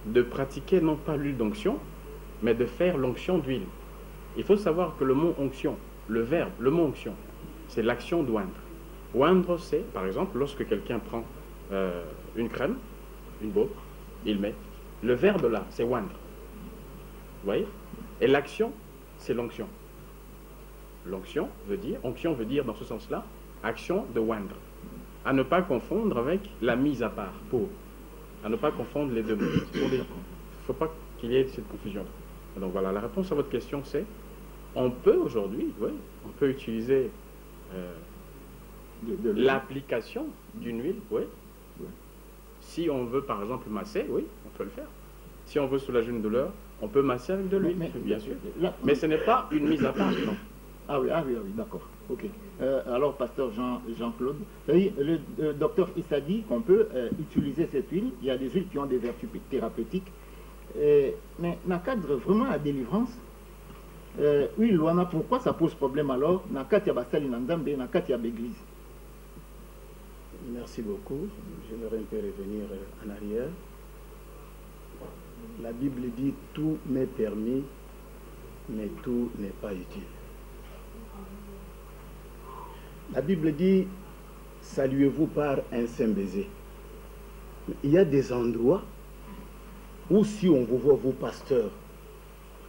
de pratiquer non pas l'huile d'onction, mais de faire l'onction d'huile. Il faut savoir que le mot onction, le verbe, le mot onction, c'est l'action d'oindre. Oindre, c'est, par exemple, lorsque quelqu'un prend une crème, une baume, il met. Le verbe là, c'est oindre. Vous voyez? Et l'action, c'est l'onction. L'onction veut dire, onction veut dire dans ce sens-là, action de oindre. À ne pas confondre avec la mise à part, pour. À ne pas confondre les deux mots. Il ne faut pas qu'il y ait cette confusion. Donc voilà, la réponse à votre question, c'est, on peut aujourd'hui, oui, on peut utiliser l'application d'une huile, oui. Si on veut par exemple masser, oui, on peut le faire. Si on veut soulager une douleur, on peut masser avec de l'huile, bien sûr. Mais ce n'est pas une mise à part, non. Ah oui, d'accord. Ok. Alors, pasteur Jean-Claude, le docteur Issa dit qu'on peut utiliser cette huile. Il y a des huiles qui ont des vertus thérapeutiques. Mais dans le cadre vraiment à délivrance, huile, pourquoi ça pose problème alors? Dans le cadre de Nandambe, dans le cadre de l'église. Merci beaucoup. J'aimerais un peu revenir en arrière. La Bible dit tout m'est permis, mais tout n'est pas utile. La Bible dit saluez-vous par un saint baiser. Il y a des endroits où si on vous voit, vous pasteurs,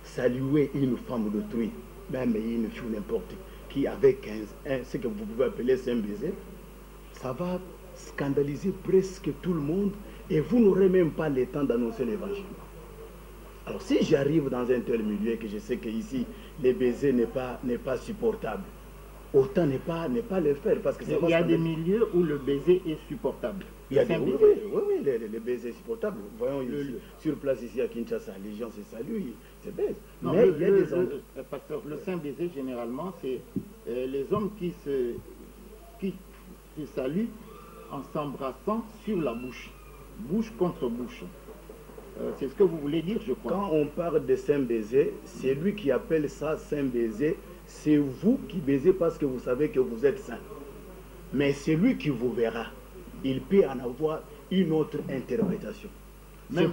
saluer une femme d'autrui, même une fille n'importe qui avec ce que vous pouvez appeler saint baiser, ça va scandaliser presque tout le monde et vous n'aurez même pas le temps d'annoncer l'évangile. Alors si j'arrive dans un tel milieu et que je sais qu'ici les baisers n'est pas supportable, autant ne pas le faire parce que il y a des milieux où le baiser est supportable. Il y a des les baisers supportables. Voyons ici, sur place ici à Kinshasa, les gens se saluent, se baisent. Mais il y a des endroits. Pasteur, le saint baiser généralement c'est les hommes qui se saluent en s'embrassant sur la bouche, bouche contre bouche. C'est ce que vous voulez dire, je crois. Quand on parle de saint baiser, c'est lui qui appelle ça saint baiser. C'est vous qui baisez parce que vous savez que vous êtes saint. Mais c'est lui qui vous verra. Il peut en avoir une autre interprétation. Même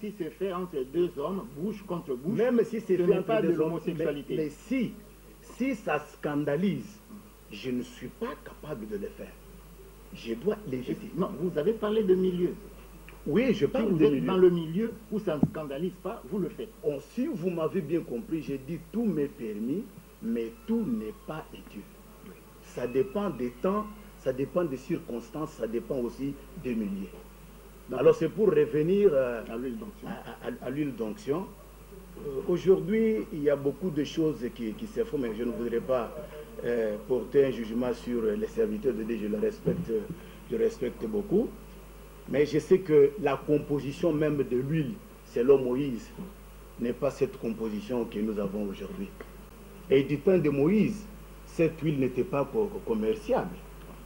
si c'est fait entre deux hommes, bouche contre bouche, même si c'est fait pas de l'homosexualité. Mais si ça scandalise, je ne suis pas capable de le faire. Je dois l'éviter. Non, vous avez parlé de milieu. Oui, je parle de milieu. Si vous êtes dans le milieu où ça ne scandalise pas, vous le faites. Si vous m'avez bien compris, j'ai dit tout m'est permis, mais tout n'est pas Dieu. Ça dépend des temps, ça dépend des circonstances, ça dépend aussi des milieux. Alors c'est pour revenir à l'huile d'onction. Aujourd'hui, il y a beaucoup de choses qui se font, mais je ne voudrais pas porter un jugement sur les serviteurs de Dieu, je respecte beaucoup. Mais je sais que la composition même de l'huile, selon Moïse, n'est pas cette composition que nous avons aujourd'hui. Et du temps de Moïse, cette huile n'était pas commerciable.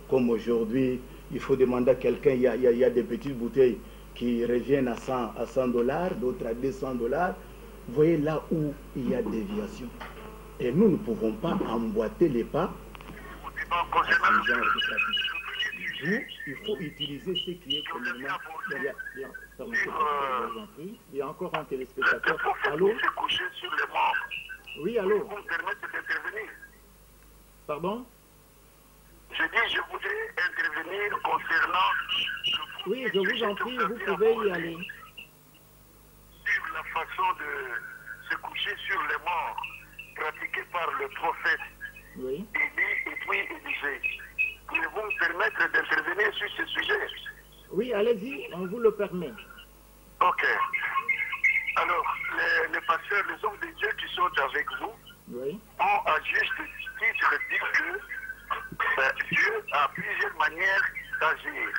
Comme aujourd'hui, il faut demander à quelqu'un, il y a des petites bouteilles qui reviennent à 100 $, d'autres à 200 $. Vous voyez là où il y a déviation. Et nous ne pouvons pas emboîter les pas à ce genre de pratique. Il faut utiliser ce qui est communément. Il y a encore un téléspectateur. Allô? Oui, allô? Pardon? Je dis, je voudrais intervenir concernant... Oui, je vous en prie, vous pouvez y aller. Sur la façon de se coucher sur les morts pratiquée par le prophète Oui. Élie et puis Élisée. Pouvez-vous me permettre d'intervenir sur ce sujet? Oui, allez-y, on vous le permet. Ok. Alors, les pasteurs, les hommes de Dieu qui sont avec vous, Oui. ont à juste titre dit que Dieu a plusieurs manières d'agir.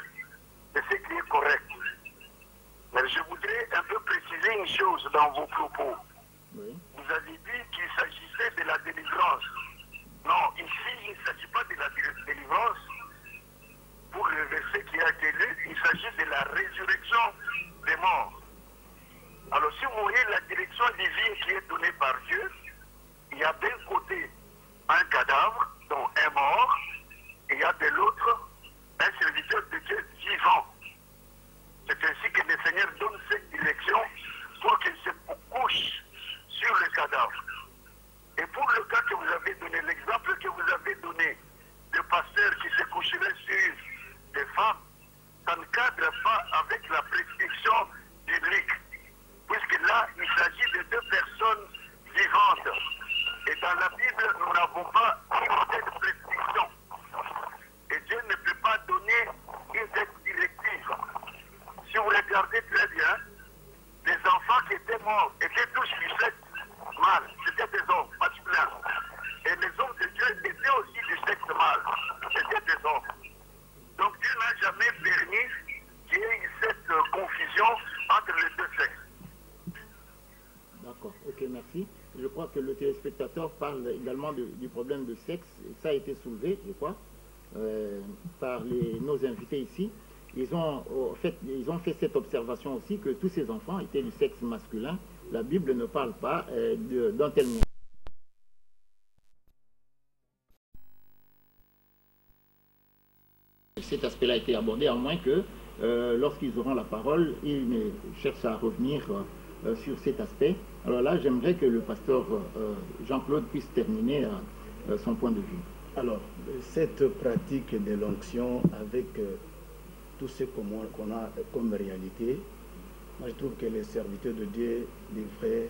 Et ce qui est correct. Mais je voudrais un peu préciser une chose dans vos propos. Oui. Vous avez dit qu'il s'agissait de la délivrance. Non, ici, il ne s'agit pas de la délivrance. Pour le verset qui a été lu, il s'agit de la résurrection des morts. Alors, si vous voyez la direction divine qui est donnée par Dieu, il y a d'un côté un cadavre, dont un mort, et il y a de l'autre un serviteur de Dieu vivant. C'est ainsi que le Seigneur donne cette direction pour qu'il se couche sur le cadavre. Et pour le cas que vous avez donné, l'exemple que vous avez donné de pasteur qui se coucherait sur des femmes, ça ne cadre pas avec la prescription biblique. Puisque là, il s'agit de deux personnes vivantes. Et dans la Bible, nous n'avons pas une telle prescription. Et Dieu ne peut pas donner une telle directive. Si vous regardez très bien, les enfants qui étaient morts étaient tous du sexe mâle. C'était des hommes masculins. Et les hommes de Dieu étaient aussi du sexe mâle. C'était des hommes. Donc Dieu n'a jamais permis qu'il y ait cette confusion entre les deux sexes. D'accord, ok, merci. Je crois que le téléspectateur parle également du problème de sexe. Ça a été soulevé, je crois, par nos invités ici. Ils ont fait cette observation aussi que tous ces enfants étaient du sexe masculin. La Bible ne parle pas d'un tel mouvement. Cet aspect-là a été abordé, à moins que lorsqu'ils auront la parole, ils cherchent à revenir sur cet aspect. Alors là, j'aimerais que le pasteur Jean-Claude puisse terminer son point de vue. Alors, cette pratique de l'onction avec tout ce qu'on a comme réalité, moi je trouve que les serviteurs de Dieu devraient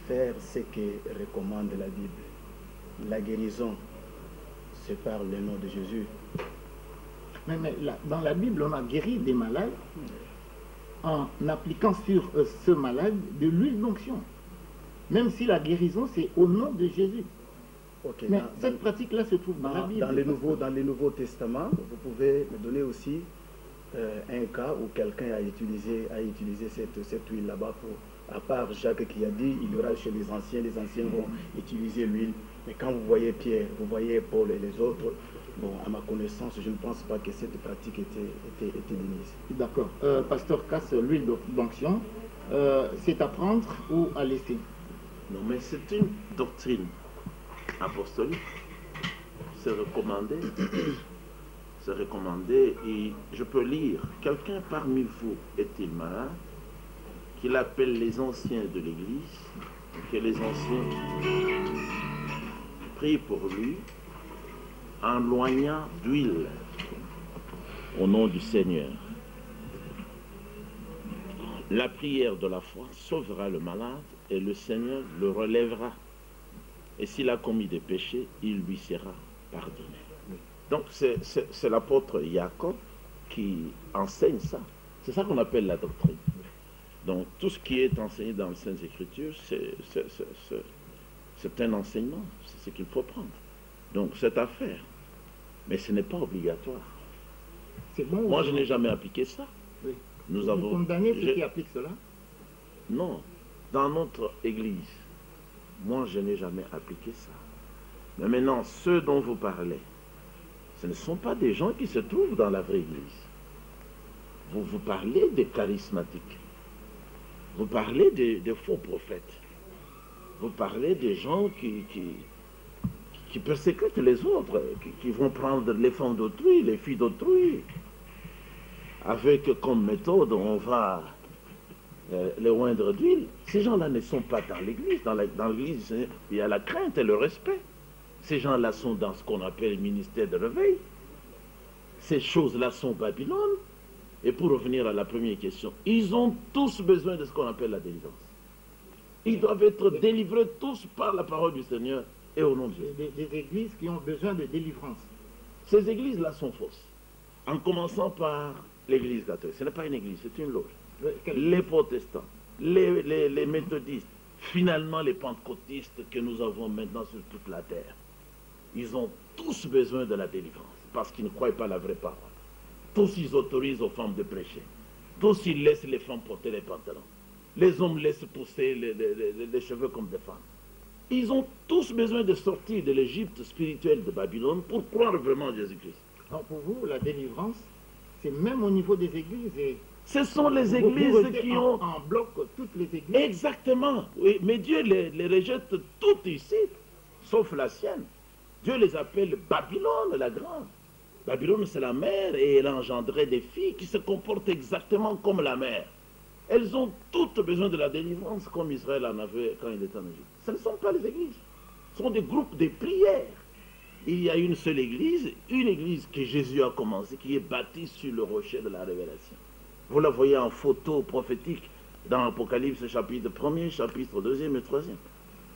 faire ce que recommande la Bible. La guérison, c'est par le nom de Jésus. Mais là, dans la Bible, on a guéri des malades en appliquant sur ce malade de l'huile d'onction. Même si la guérison, c'est au nom de Jésus. Okay, mais cette pratique-là se trouve dans la Bible. Dans le Nouveau Testament, vous pouvez me donner aussi un cas où quelqu'un a utilisé cette huile là-bas. À part Jacques qui a dit, il y aura chez les anciens vont utiliser l'huile. Mais quand vous voyez Pierre, vous voyez Paul et les autres, bon, à ma connaissance, je ne pense pas que cette pratique était démise. D'accord. Pasteur Casse, l'huile d'onction, c'est à prendre ou à laisser? Non, mais c'est une doctrine apostolique. C'est recommandé. C'est recommandé. Et je peux lire, quelqu'un parmi vous est-il malade, qu'il appelle les anciens de l'Église, que les anciens prient pour lui, en loignant d'huile au nom du Seigneur. La prière de la foi sauvera le malade et le Seigneur le relèvera Et s'il a commis des péchés, il lui sera pardonné. Donc c'est l'apôtre Jacob qui enseigne ça. C'est ça qu'on appelle la doctrine. Donc tout ce qui est enseigné dans les Saintes Écritures, c'est un enseignement, c'est ce qu'il faut prendre. Donc c'est à faire, mais ce n'est pas obligatoire. Bon, moi je n'ai jamais appliqué ça. Oui. Vous condamnez ceux qui appliquent cela? Non, dans notre église, moi je n'ai jamais appliqué ça. Mais maintenant, ceux dont vous parlez, ce ne sont pas des gens qui se trouvent dans la vraie église. Vous parlez des charismatiques. Vous parlez des faux prophètes. Vous parlez des gens qui persécutent les autres, qui vont prendre les femmes d'autrui, les filles d'autrui. Avec comme méthode, on va les oindre d'huile. Ces gens-là ne sont pas dans l'église. Dans l'église, il y a la crainte et le respect. Ces gens-là sont dans ce qu'on appelle le ministère de réveil. Ces choses-là sont Babylone. Et pour revenir à la première question, ils ont tous besoin de ce qu'on appelle la délivrance. Ils doivent être délivrés tous par la parole du Seigneur et au nom de Jésus. Des églises qui ont besoin de délivrance. Ces églises-là sont fausses. En commençant par l'église catholique. Ce n'est pas une église, c'est une loge. Les protestants, les méthodistes, finalement les pentecôtistes que nous avons maintenant sur toute la terre. Ils ont tous besoin de la délivrance parce qu'ils ne croient pas la vraie parole. Tous ils autorisent aux femmes de prêcher. Tous ils laissent les femmes porter les pantalons. Les hommes laissent pousser les cheveux comme des femmes. Ils ont tous besoin de sortir de l'Égypte spirituelle de Babylone pour croire vraiment en Jésus-Christ. Alors pour vous, la délivrance, c'est même au niveau des églises. Et ce sont les églises qui ont... En bloc toutes les églises. Exactement. Oui, mais Dieu les rejette toutes ici, sauf la sienne. Dieu les appelle Babylone la grande. Babylone, c'est la mère et elle a engendré des filles qui se comportent exactement comme la mère. Elles ont toutes besoin de la délivrance comme Israël en avait quand il était en Égypte. Ce ne sont pas les églises. Ce sont des groupes de prières. Il y a une seule église que Jésus a commencé, qui est bâtie sur le rocher de la révélation. Vous la voyez en photo prophétique dans Apocalypse chapitre 1er, chapitre 2e et 3e.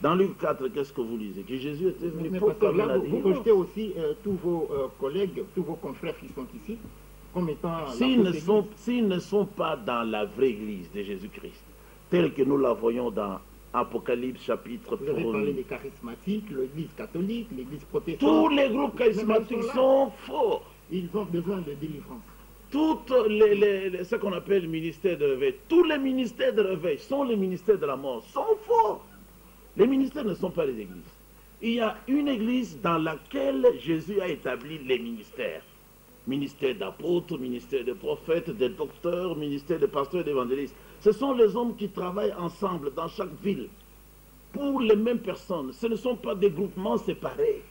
Dans Luc 4, qu'est-ce que vous lisez? Que Jésus était venu pour faire la délivrance. Vous rejetez aussi tous vos collègues, tous vos confrères qui sont ici, comme étant... S'ils ne sont pas dans la vraie église de Jésus-Christ, telle que nous la voyons dans Apocalypse chapitre 1er. Vous avez parlé des charismatiques, l'église catholique, l'église protestante. Tous les groupes charismatiques sont faux. Ils ont besoin de délivrance. Toutes ce qu'on appelle le ministère de réveil, tous les ministères de réveil sont les ministères de la mort, sont faux. Les ministères ne sont pas les églises. Il y a une église dans laquelle Jésus a établi les ministères. Ministère d'apôtres, ministère de prophètes, de docteurs, ministère de pasteurs et d'évangélistes. Ce sont les hommes qui travaillent ensemble dans chaque ville pour les mêmes personnes. Ce ne sont pas des groupements séparés.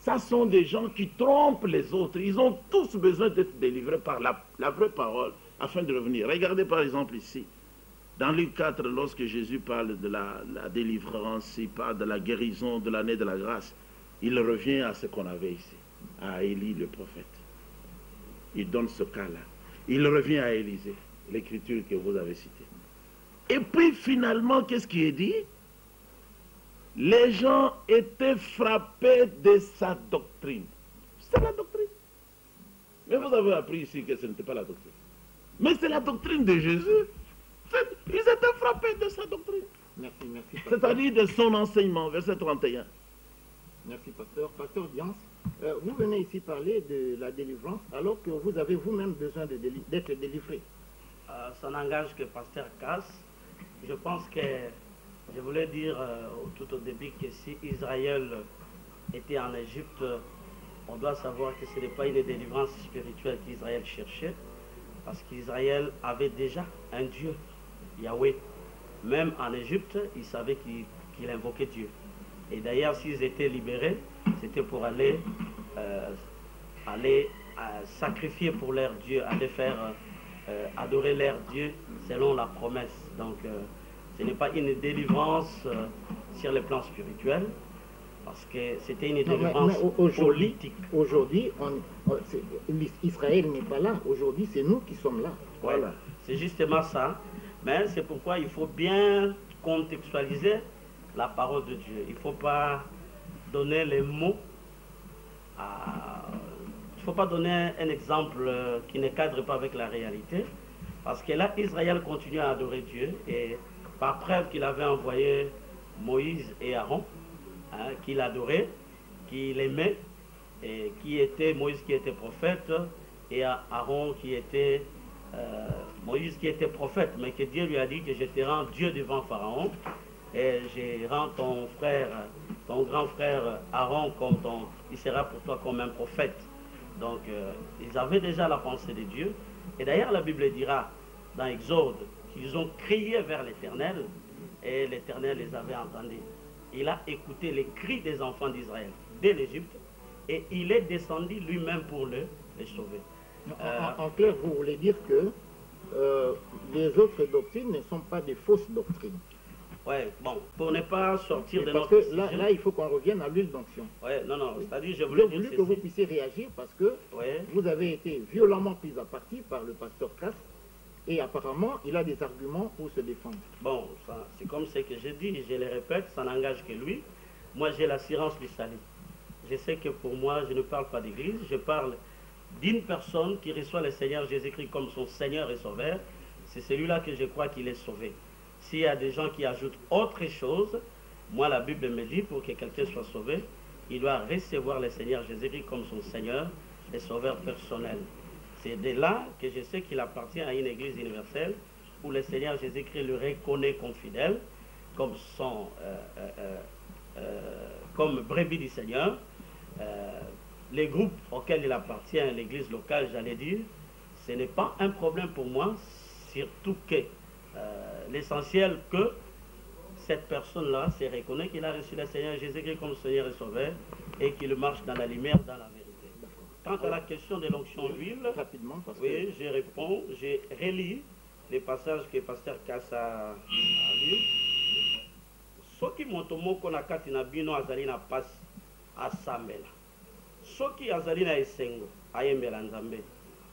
Ce sont des gens qui trompent les autres. Ils ont tous besoin d'être délivrés par la vraie parole afin de revenir. Regardez par exemple ici. Dans Luc 4, lorsque Jésus parle de la délivrance, il parle de la guérison, de l'année de la grâce, il revient à ce qu'on avait ici, à Élie le prophète. Il donne ce cas-là. Il revient à Élisée, l'écriture que vous avez citée. Et puis finalement, qu'est-ce qui est dit? Les gens étaient frappés de sa doctrine. C'est la doctrine. Mais vous avez appris ici que ce n'était pas la doctrine. Mais c'est la doctrine de Jésus. Ils étaient frappés de sa doctrine. Merci, merci. C'est-à-dire de son enseignement, verset 31. Merci, pasteur. Pasteur Diance, vous venez ici parler de la délivrance alors que vous avez vous-même besoin d'être délivré. Ça n'engage que pasteur Casse. Je pense que je voulais dire tout au début que si Israël était en Égypte, on doit savoir que ce n'est pas une délivrance spirituelle qu'Israël cherchait, parce qu'Israël avait déjà un Dieu, Yahweh. Même en Égypte, ils savaient qu'il invoquait Dieu. Et d'ailleurs, s'ils étaient libérés, c'était pour aller sacrifier pour leur Dieu, aller faire adorer leur Dieu selon la promesse. Donc, ce n'est pas une délivrance sur le plan spirituel, parce que c'était une délivrance politique. Aujourd'hui, Israël n'est pas là. Aujourd'hui, c'est nous qui sommes là. Voilà. Ouais, c'est justement ça. Mais c'est pourquoi il faut bien contextualiser la parole de Dieu. Il ne faut pas donner les mots il ne faut pas donner un exemple qui ne cadre pas avec la réalité. Parce que là, Israël continue à adorer Dieu. Et par preuve qu'il avait envoyé Moïse et Aaron, qu'il adorait, qu'il aimait, et Moïse qui était prophète, et Aaron qui était Moïse qui était prophète, mais que Dieu lui a dit que je te rends Dieu devant Pharaon, et je rends ton grand frère Aaron il sera pour toi comme un prophète. Donc ils avaient déjà la pensée de Dieu. Et d'ailleurs la Bible dira dans Exode qu'ils ont crié vers l'Éternel et l'Éternel les avait entendus. Il a écouté les cris des enfants d'Israël dès l'Égypte et il est descendu lui-même pour les sauver. En clair, vous voulez dire que les autres doctrines ne sont pas des fausses doctrines. Oui, bon, pour ne pas sortir de parce notre que là, il faut qu'on revienne à l'huile d'onction. Oui, non, c'est-à-dire, J'ai voulu que vous puissiez réagir parce que vous avez été violemment pris à partie par le pasteur Cass et apparemment, il a des arguments pour se défendre. Bon, c'est comme ce que j'ai dit, je le répète, ça n'engage que lui. Moi, j'ai l'assurance du salut. Je sais que pour moi, je ne parle pas d'église, je parle d'une personne qui reçoit le Seigneur Jésus-Christ comme son Seigneur et Sauveur. C'est celui-là que je crois qu'il est sauvé. S'il y a des gens qui ajoutent autre chose, moi la Bible me dit pour que quelqu'un soit sauvé, il doit recevoir le Seigneur Jésus-Christ comme son Seigneur et Sauveur personnel. C'est de là que je sais qu'il appartient à une église universelle où le Seigneur Jésus-Christ le reconnaît comme fidèle, comme comme brebis du Seigneur. Les groupes auxquels il appartient, l'église locale, j'allais dire, ce n'est pas un problème pour moi, surtout que l'essentiel que cette personne-là se reconnaît qu'il a reçu le Seigneur Jésus-Christ comme Seigneur et Sauveur et qu'il marche dans la lumière, dans la vérité. Quant à la question de l'onction d'huile, oui, je réponds, je relis les passages que Pasteur Kassa a lu. Soki motomoko na kati na bino azali na pasi asambela. Soki azali na esengo ayembela Nzambe.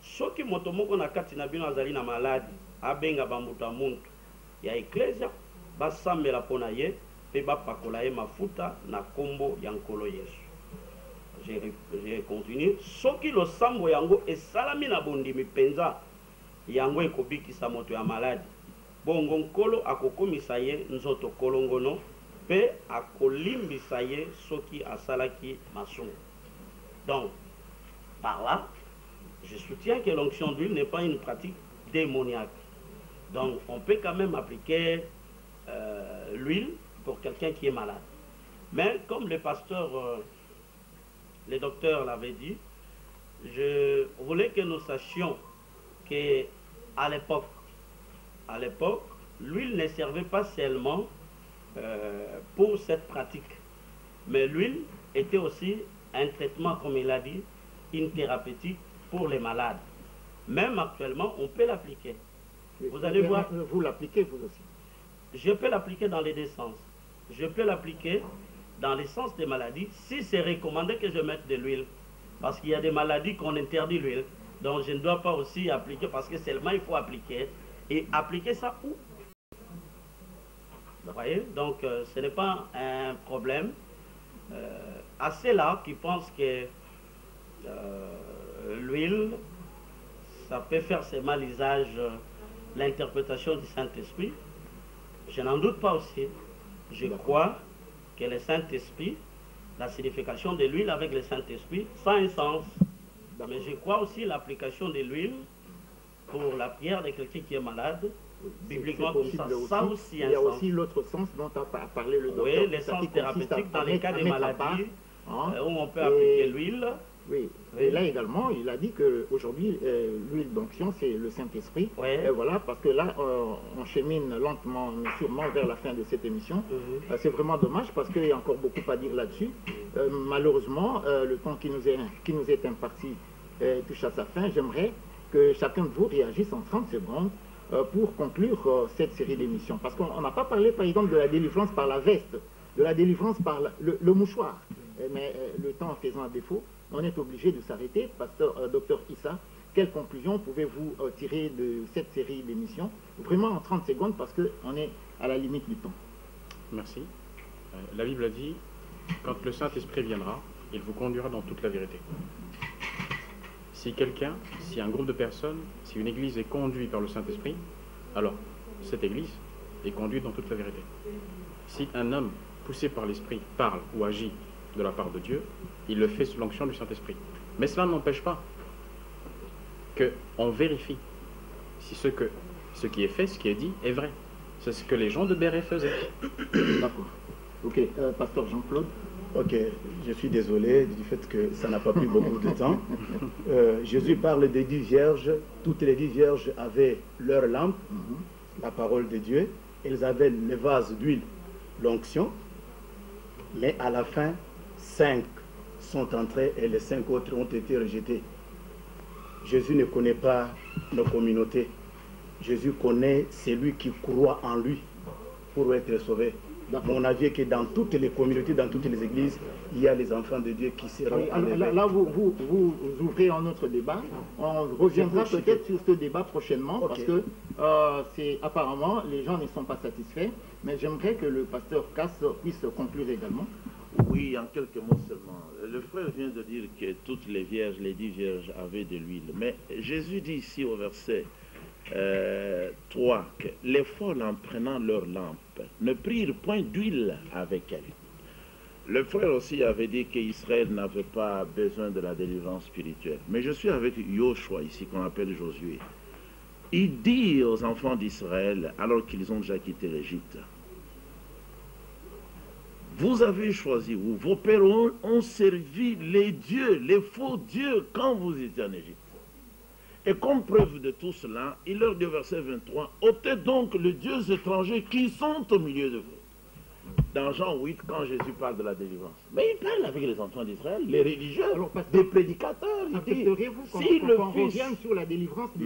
Soki motomoko na kati na bino azali na maladi abenga bamutu ya muntu ya eklesia basambela mpona ye mpe bapakola ye mafuta na kombo ya nkolo Yesu. Je continue. Soki losambo yango esalami na bondimi penza yango ekobikisa moto ya maladi bongo nkolo akokomisa ye nzoto kolongono mpe akolimbisa ye soki asalaki masumu. Donc par là je soutiens que l'onction d'huile n'est pas une pratique démoniaque. Donc on peut quand même appliquer l'huile pour quelqu'un qui est malade. Mais comme le pasteur, le docteur l'avait dit, je voulais que nous sachions qu'à l'époque, l'huile ne servait pas seulement pour cette pratique. Mais l'huile était aussi un traitement, comme il a dit, une thérapeutique pour les malades. Même actuellement, on peut l'appliquer. Vous allez voir. Vous l'appliquez vous aussi? Je peux l'appliquer dans les deux sens. Je peux l'appliquer dans le sens des maladies, si c'est recommandé que je mette de l'huile. Parce qu'il y a des maladies qu'on interdit l'huile. Donc je ne dois pas aussi appliquer, parce que seulement il faut appliquer. Et appliquer ça où? Vous voyez? Donc ce n'est pas un problème. À ceux-là qui pensent que l'huile, ça peut faire seulement l'usage, l'interprétation du Saint-Esprit. Je n'en doute pas aussi. Je crois que le Saint-Esprit, la signification de l'huile avec le Saint-Esprit, ça a un sens. Mais je crois aussi l'application de l'huile pour la prière de quelqu'un qui est malade, bibliquement comme ça aussi un sens. Il y a aussi l'autre sens dont a parlé le docteur. Oui, le sens thérapeutique dans les cas des maladies où on peut appliquer l'huile. Oui. Et là également, il a dit qu'aujourd'hui, l'huile d'onction, c'est le Saint-Esprit. Et voilà, parce que là, on chemine lentement, mais sûrement vers la fin de cette émission. C'est vraiment dommage parce qu'il y a encore beaucoup à dire là-dessus. Malheureusement, le temps qui nous est imparti touche à sa fin. J'aimerais que chacun de vous réagisse en 30 secondes pour conclure cette série d'émissions. Parce qu'on n'a pas parlé, par exemple, de la délivrance par la veste, de la délivrance par le mouchoir. Mais le temps faisant un défaut, on est obligé de s'arrêter. Docteur Issa, quelle conclusion pouvez-vous tirer de cette série d'émissions? Vraiment en 30 secondes parce qu'on est à la limite du temps. Merci. La Bible a dit, quand le Saint-Esprit viendra, il vous conduira dans toute la vérité. Si quelqu'un, si un groupe de personnes, si une église est conduite par le Saint-Esprit, alors cette église est conduite dans toute la vérité. Si un homme poussé par l'Esprit parle ou agit de la part de Dieu, il le fait sous l'onction du Saint-Esprit. Mais cela n'empêche pas qu'on vérifie si ce qui est fait, ce qui est dit, est vrai. C'est ce que les gens de Béret faisaient. D'accord. Ok, pasteur Jean-Claude. Ok, je suis désolé du fait que ça n'a pas pris beaucoup de temps. Jésus parle des 10 vierges. Toutes les 10 vierges avaient leur lampe, la parole de Dieu. Elles avaient le vase d'huile, l'onction. Mais à la fin, 5 sont entrés et les 5 autres ont été rejetés. Jésus ne connaît pas nos communautés. Jésus connaît celui qui croit en lui pour être sauvé. Mon avis est que dans toutes les communautés, dans toutes les églises, il y a les enfants de Dieu qui seront enlevés. Là, vous ouvrez un autre débat. On reviendra peut-être sur ce débat prochainement, parce que apparemment, les gens ne sont pas satisfaits. Mais j'aimerais que le pasteur Casse puisse conclure également. Oui, en quelques mots seulement. Le frère vient de dire que toutes les vierges, les 10 vierges avaient de l'huile. Mais Jésus dit ici au verset 3 que les folles, en prenant leur lampe, ne prirent point d'huile avec elles. Le frère aussi avait dit qu'Israël n'avait pas besoin de la délivrance spirituelle. Mais je suis avec Yoshua ici, qu'on appelle Josué. Il dit aux enfants d'Israël, alors qu'ils ont déjà quitté l'Égypte, vous avez choisi, ou vos pères ont servi les dieux, les faux dieux, quand vous étiez en Égypte. Et comme preuve de tout cela, il leur dit au verset 23, ôtez donc les dieux étrangers qui sont au milieu de vous. Dans Jean 8, quand Jésus parle de la délivrance. Mais il parle avec les enfants d'Israël, les religieux, des prédicateurs. Il dit, si qu'on revienne sur la délivrance du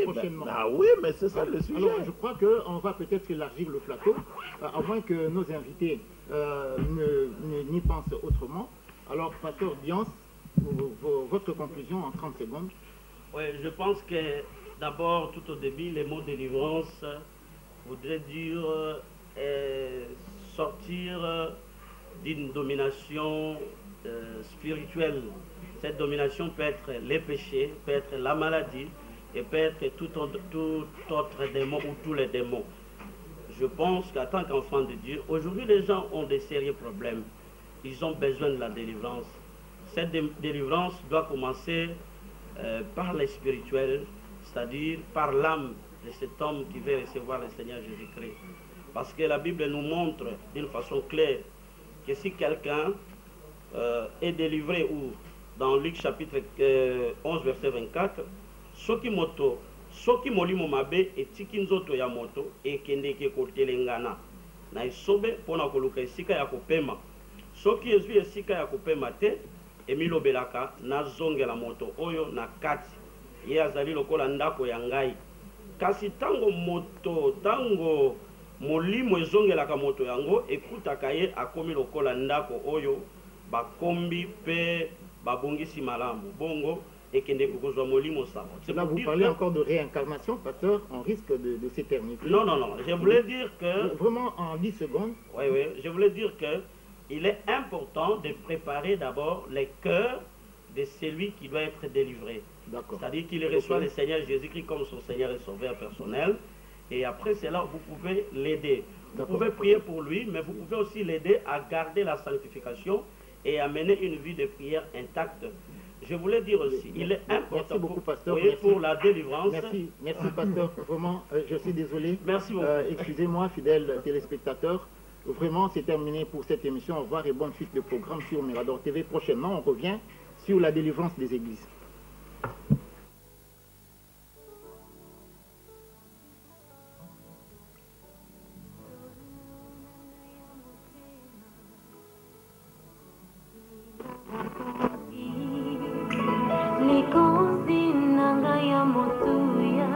prochainement. Oui, mais c'est ça le sujet. Alors, je crois qu'on va peut-être élargir le plateau, à moins que nos invités n'y pensent autrement. Alors, pasteur Diance, votre conclusion en 30 secondes. Oui, je pense que d'abord, tout au début, les mots délivrance voudraient dire sortir d'une domination spirituelle. Cette domination peut être les péchés, peut être la maladie, et peut être tout autre démon ou tous les démons. Je pense qu'en tant qu'enfant de Dieu, aujourd'hui les gens ont des sérieux problèmes. Ils ont besoin de la délivrance. Cette délivrance doit commencer par les spirituels, c'est-à-dire par l'âme de cet homme qui veut recevoir le Seigneur Jésus-Christ. Parce que la Bible nous montre d'une façon claire que si quelqu'un est délivré, ou dans Luc chapitre 11 verset 24, soki moto soki molimo mabe etiki nzoto ya moto ekendeke kotelengana na isobe pona koluka esika ya kopema, soki ezwi esika ya kopema te emilobelaka nazongela moto oyo na kati ye azali lokola ndako ya ngai. Kasi tango molimo ezongelaka moto yango ekutaka ye akomi lokola ndako oyo bakombi pe babongisi malamu bongo ekende kokozwa molimo sawa. Là vous parlez encore de réincarnation, pasteur, on risque de s'éterniser. Non, je voulais dire que... Vraiment en 10 secondes. Oui, je voulais dire que il est important de préparer d'abord les cœurs de celui qui doit être délivré. C'est-à-dire qu'il reçoit le Seigneur Jésus-Christ comme son Seigneur et Sauveur personnel. Et après cela, vous pouvez l'aider. Vous pouvez prier pour lui, mais vous pouvez aussi l'aider à garder la sanctification et à mener une vie de prière intacte. Je voulais dire aussi, il est important pour la délivrance. Merci pasteur. Vraiment, je suis désolé. Merci beaucoup. Excusez-moi, fidèles téléspectateurs. Vraiment, c'est terminé pour cette émission. Au revoir et bonne suite de programme sur Mirador TV. Prochainement, on revient sur la délivrance des églises. Likonzi nanga ya motuya,